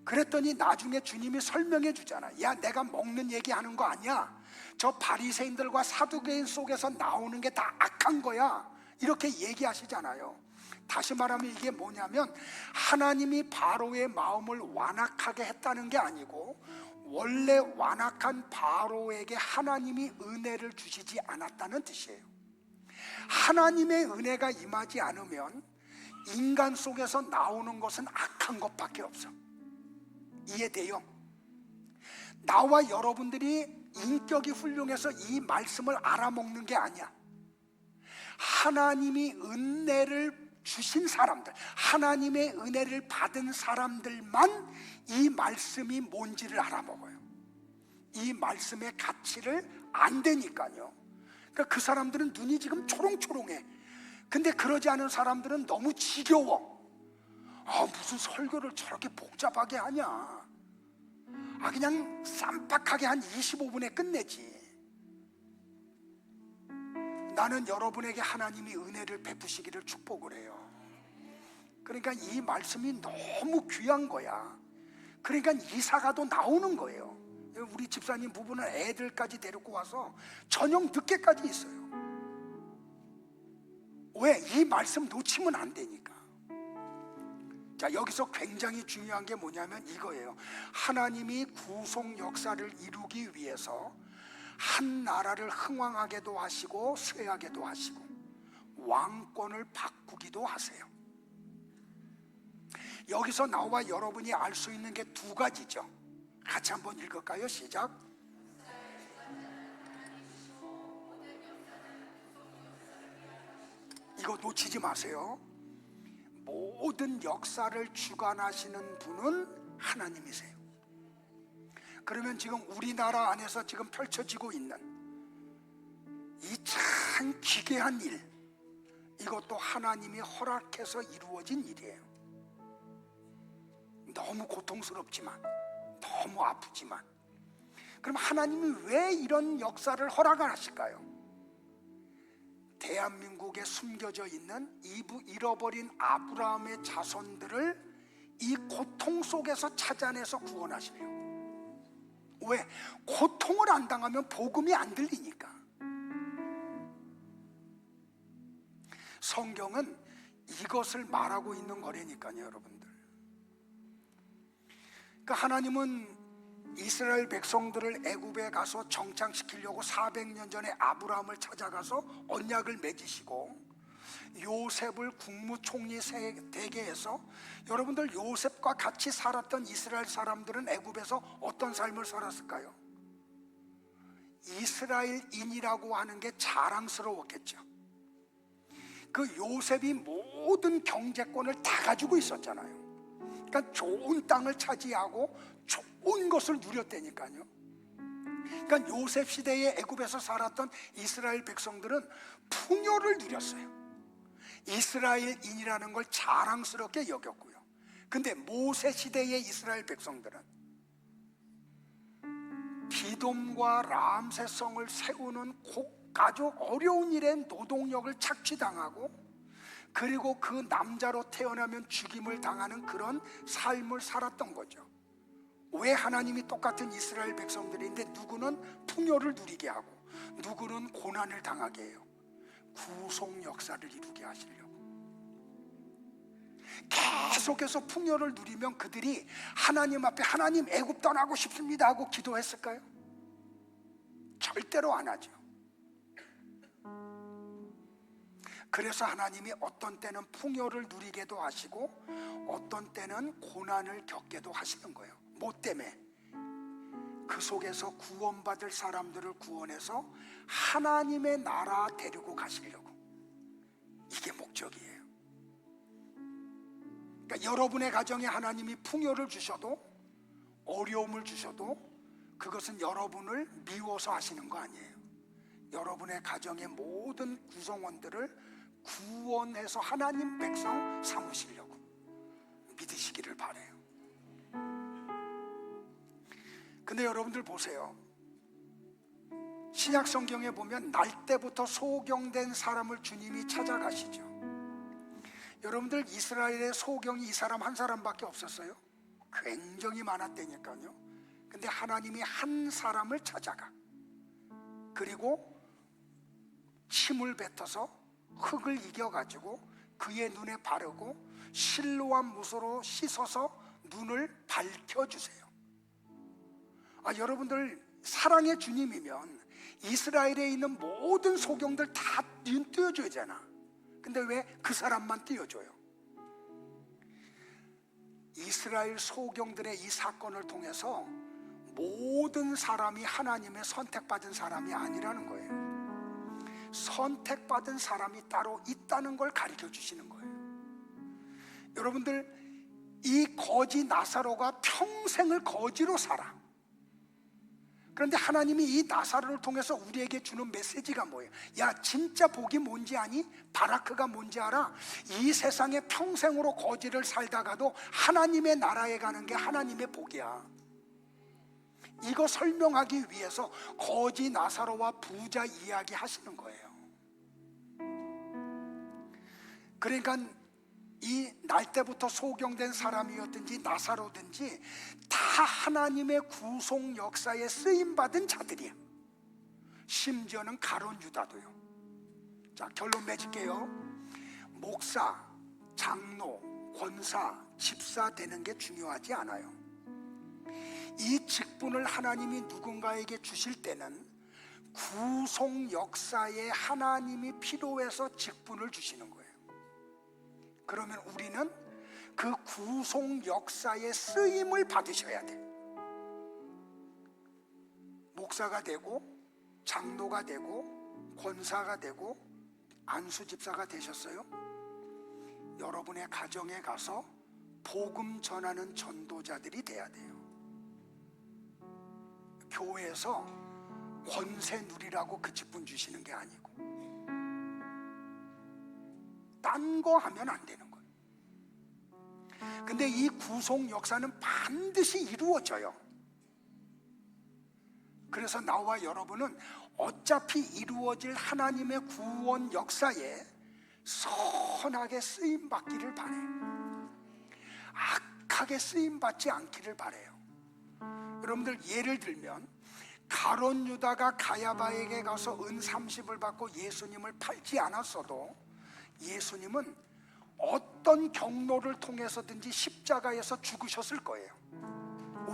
그랬더니 나중에 주님이 설명해 주잖아. 야, 내가 먹는 얘기하는 거 아니야. 저 바리새인들과 사두개인 속에서 나오는 게 다 악한 거야. 이렇게 얘기하시잖아요. 다시 말하면 이게 뭐냐면 하나님이 바로의 마음을 완악하게 했다는 게 아니고 원래 완악한 바로에게 하나님이 은혜를 주시지 않았다는 뜻이에요. 하나님의 은혜가 임하지 않으면 인간 속에서 나오는 것은 악한 것밖에 없어. 이해돼요? 나와 여러분들이 인격이 훌륭해서 이 말씀을 알아먹는 게 아니야. 하나님이 은혜를 주신 사람들, 하나님의 은혜를 받은 사람들만 이 말씀이 뭔지를 알아먹어요. 이 말씀의 가치를 안 되니까요. 그러니까 그 사람들은 눈이 지금 초롱초롱해. 근데 그러지 않은 사람들은 너무 지겨워. 무슨 설교를 저렇게 복잡하게 하냐. 그냥 쌈박하게 한 25분에 끝내지. 나는 여러분에게 하나님이 은혜를 베푸시기를 축복을 해요. 그러니까 이 말씀이 너무 귀한 거야. 그러니까 이사가도 나오는 거예요. 우리 집사님 부부는 애들까지 데리고 와서 저녁 늦게까지 있어요. 왜? 이 말씀 놓치면 안 되니까. 자, 여기서 굉장히 중요한 게 뭐냐면 이거예요. 하나님이 구속 역사를 이루기 위해서 한 나라를 흥왕하게도 하시고 쇠하게도 하시고 왕권을 바꾸기도 하세요. 여기서 나와 여러분이 알 수 있는 게 두 가지죠. 같이 한번 읽을까요? 시작. 이거 놓치지 마세요. 모든 역사를 주관하시는 분은 하나님이세요. 그러면 지금 우리나라 안에서 지금 펼쳐지고 있는 이 참 기괴한 일, 이것도 하나님이 허락해서 이루어진 일이에요. 너무 고통스럽지만, 너무 아프지만, 그럼 하나님이 왜 이런 역사를 허락하실까요? 대한민국에 숨겨져 있는 잃어버린 아브라함의 자손들을 이 고통 속에서 찾아내서 구원하시려고. 왜? 고통을 안 당하면 복음이 안 들리니까. 성경은 이것을 말하고 있는 거라니까요, 여러분들. 그러니까 하나님은 이스라엘 백성들을 애굽에 가서 정착시키려고 400년 전에 아브라함을 찾아가서 언약을 맺으시고 요셉을 국무총리 되게 해서, 여러분들 요셉과 같이 살았던 이스라엘 사람들은 애굽에서 어떤 삶을 살았을까요? 이스라엘인이라고 하는 게 자랑스러웠겠죠. 그 요셉이 모든 경제권을 다 가지고 있었잖아요. 그러니까 좋은 땅을 차지하고 좋은 것을 누렸다니까요. 그러니까 요셉 시대에 애굽에서 살았던 이스라엘 백성들은 풍요를 누렸어요. 이스라엘인이라는 걸 자랑스럽게 여겼고요. 근데 모세 시대의 이스라엘 백성들은 비돔과 람세성을 세우는 아주 어려운 일에 노동력을 착취당하고, 그리고 그 남자로 태어나면 죽임을 당하는 그런 삶을 살았던 거죠. 왜? 하나님이 똑같은 이스라엘 백성들인데 누구는 풍요를 누리게 하고 누구는 고난을 당하게 해요. 구속 역사를 이루게 하시려고. 계속해서 풍요를 누리면 그들이 하나님 앞에 하나님 애굽 떠나고 싶습니다 하고 기도했을까요? 절대로 안 하죠. 그래서 하나님이 어떤 때는 풍요를 누리게도 하시고 어떤 때는 고난을 겪게도 하시는 거예요. 뭐 때문에? 그 속에서 구원받을 사람들을 구원해서 하나님의 나라 데리고 가시려고. 이게 목적이에요. 그러니까 여러분의 가정에 하나님이 풍요를 주셔도, 어려움을 주셔도 그것은 여러분을 미워서 하시는 거 아니에요. 여러분의 가정의 모든 구성원들을 구원해서 하나님 백성 삼으시려고 믿으시기를 바라요. 근데 여러분들 보세요. 신약 성경에 보면 날 때부터 소경된 사람을 주님이 찾아가시죠. 여러분들 이스라엘의 소경이 이 사람 한 사람밖에 없었어요? 굉장히 많았다니까요. 근데 하나님이 한 사람을 찾아가, 그리고 침을 뱉어서 흙을 이겨가지고 그의 눈에 바르고 실로와 무소로 씻어서 눈을 밝혀주세요. 여러분들 사랑의 주님이면 이스라엘에 있는 모든 소경들 다 눈 띄워줘야 되잖아. 근데 왜 그 사람만 띄워줘요? 이스라엘 소경들의 이 사건을 통해서 모든 사람이 하나님의 선택받은 사람이 아니라는 거예요. 선택받은 사람이 따로 있다는 걸 가르쳐 주시는 거예요. 여러분들, 이 거지 나사로가 평생을 거지로 살아. 그런데 하나님이 이 나사로를 통해서 우리에게 주는 메시지가 뭐예요? 야, 진짜 복이 뭔지 아니? 바라크가 뭔지 알아? 이 세상에 평생으로 거지를 살다가도 하나님의 나라에 가는 게 하나님의 복이야. 이거 설명하기 위해서 거지 나사로와 부자 이야기 하시는 거예요. 그러니까 이 날 때부터 소경된 사람이었든지 나사로든지 다 하나님의 구속 역사에 쓰임받은 자들이야. 심지어는 가룟 유다도요. 자, 결론 맺을게요. 목사, 장로, 권사, 집사 되는 게 중요하지 않아요. 이 직분을 하나님이 누군가에게 주실 때는 구속 역사에 하나님이 필요해서 직분을 주시는 거예요. 그러면 우리는 그 구속 역사의 쓰임을 받으셔야 돼. 목사가 되고 장로가 되고 권사가 되고 안수 집사가 되셨어요? 여러분의 가정에 가서 복음 전하는 전도자들이 돼야 돼요. 교회에서 권세 누리라고 그 직분 주시는 게 아니고 딴 거 하면 안 되는 거예요. 근데 이 구속 역사는 반드시 이루어져요. 그래서 나와 여러분은 어차피 이루어질 하나님의 구원 역사에 선하게 쓰임받기를 바래요. 악하게 쓰임받지 않기를 바래요. 여러분들 예를 들면 가룟 유다가 가야바에게 가서 은 30을 받고 예수님을 팔지 않았어도 예수님은 어떤 경로를 통해서든지 십자가에서 죽으셨을 거예요.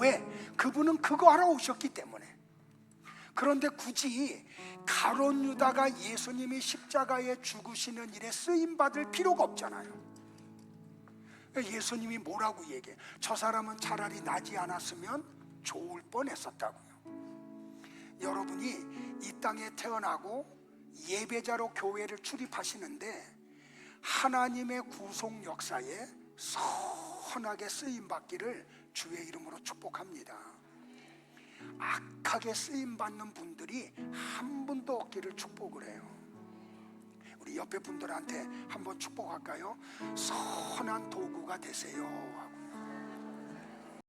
왜? 그분은 그거 하러 오셨기 때문에. 그런데 굳이 가룟 유다가 예수님이 십자가에 죽으시는 일에 쓰임받을 필요가 없잖아요. 예수님이 뭐라고 얘기해? 저 사람은 차라리 나지 않았으면 좋을 뻔했었다고요. 여러분이 이 땅에 태어나고 예배자로 교회를 출입하시는데 하나님의 구속 역사에 선하게 쓰임받기를 주의 이름으로 축복합니다. 악하게 쓰임받는 분들이 한 분도 없기를 축복을 해요. 우리 옆에 분들한테 한번 축복할까요? 선한 도구가 되세요 하고.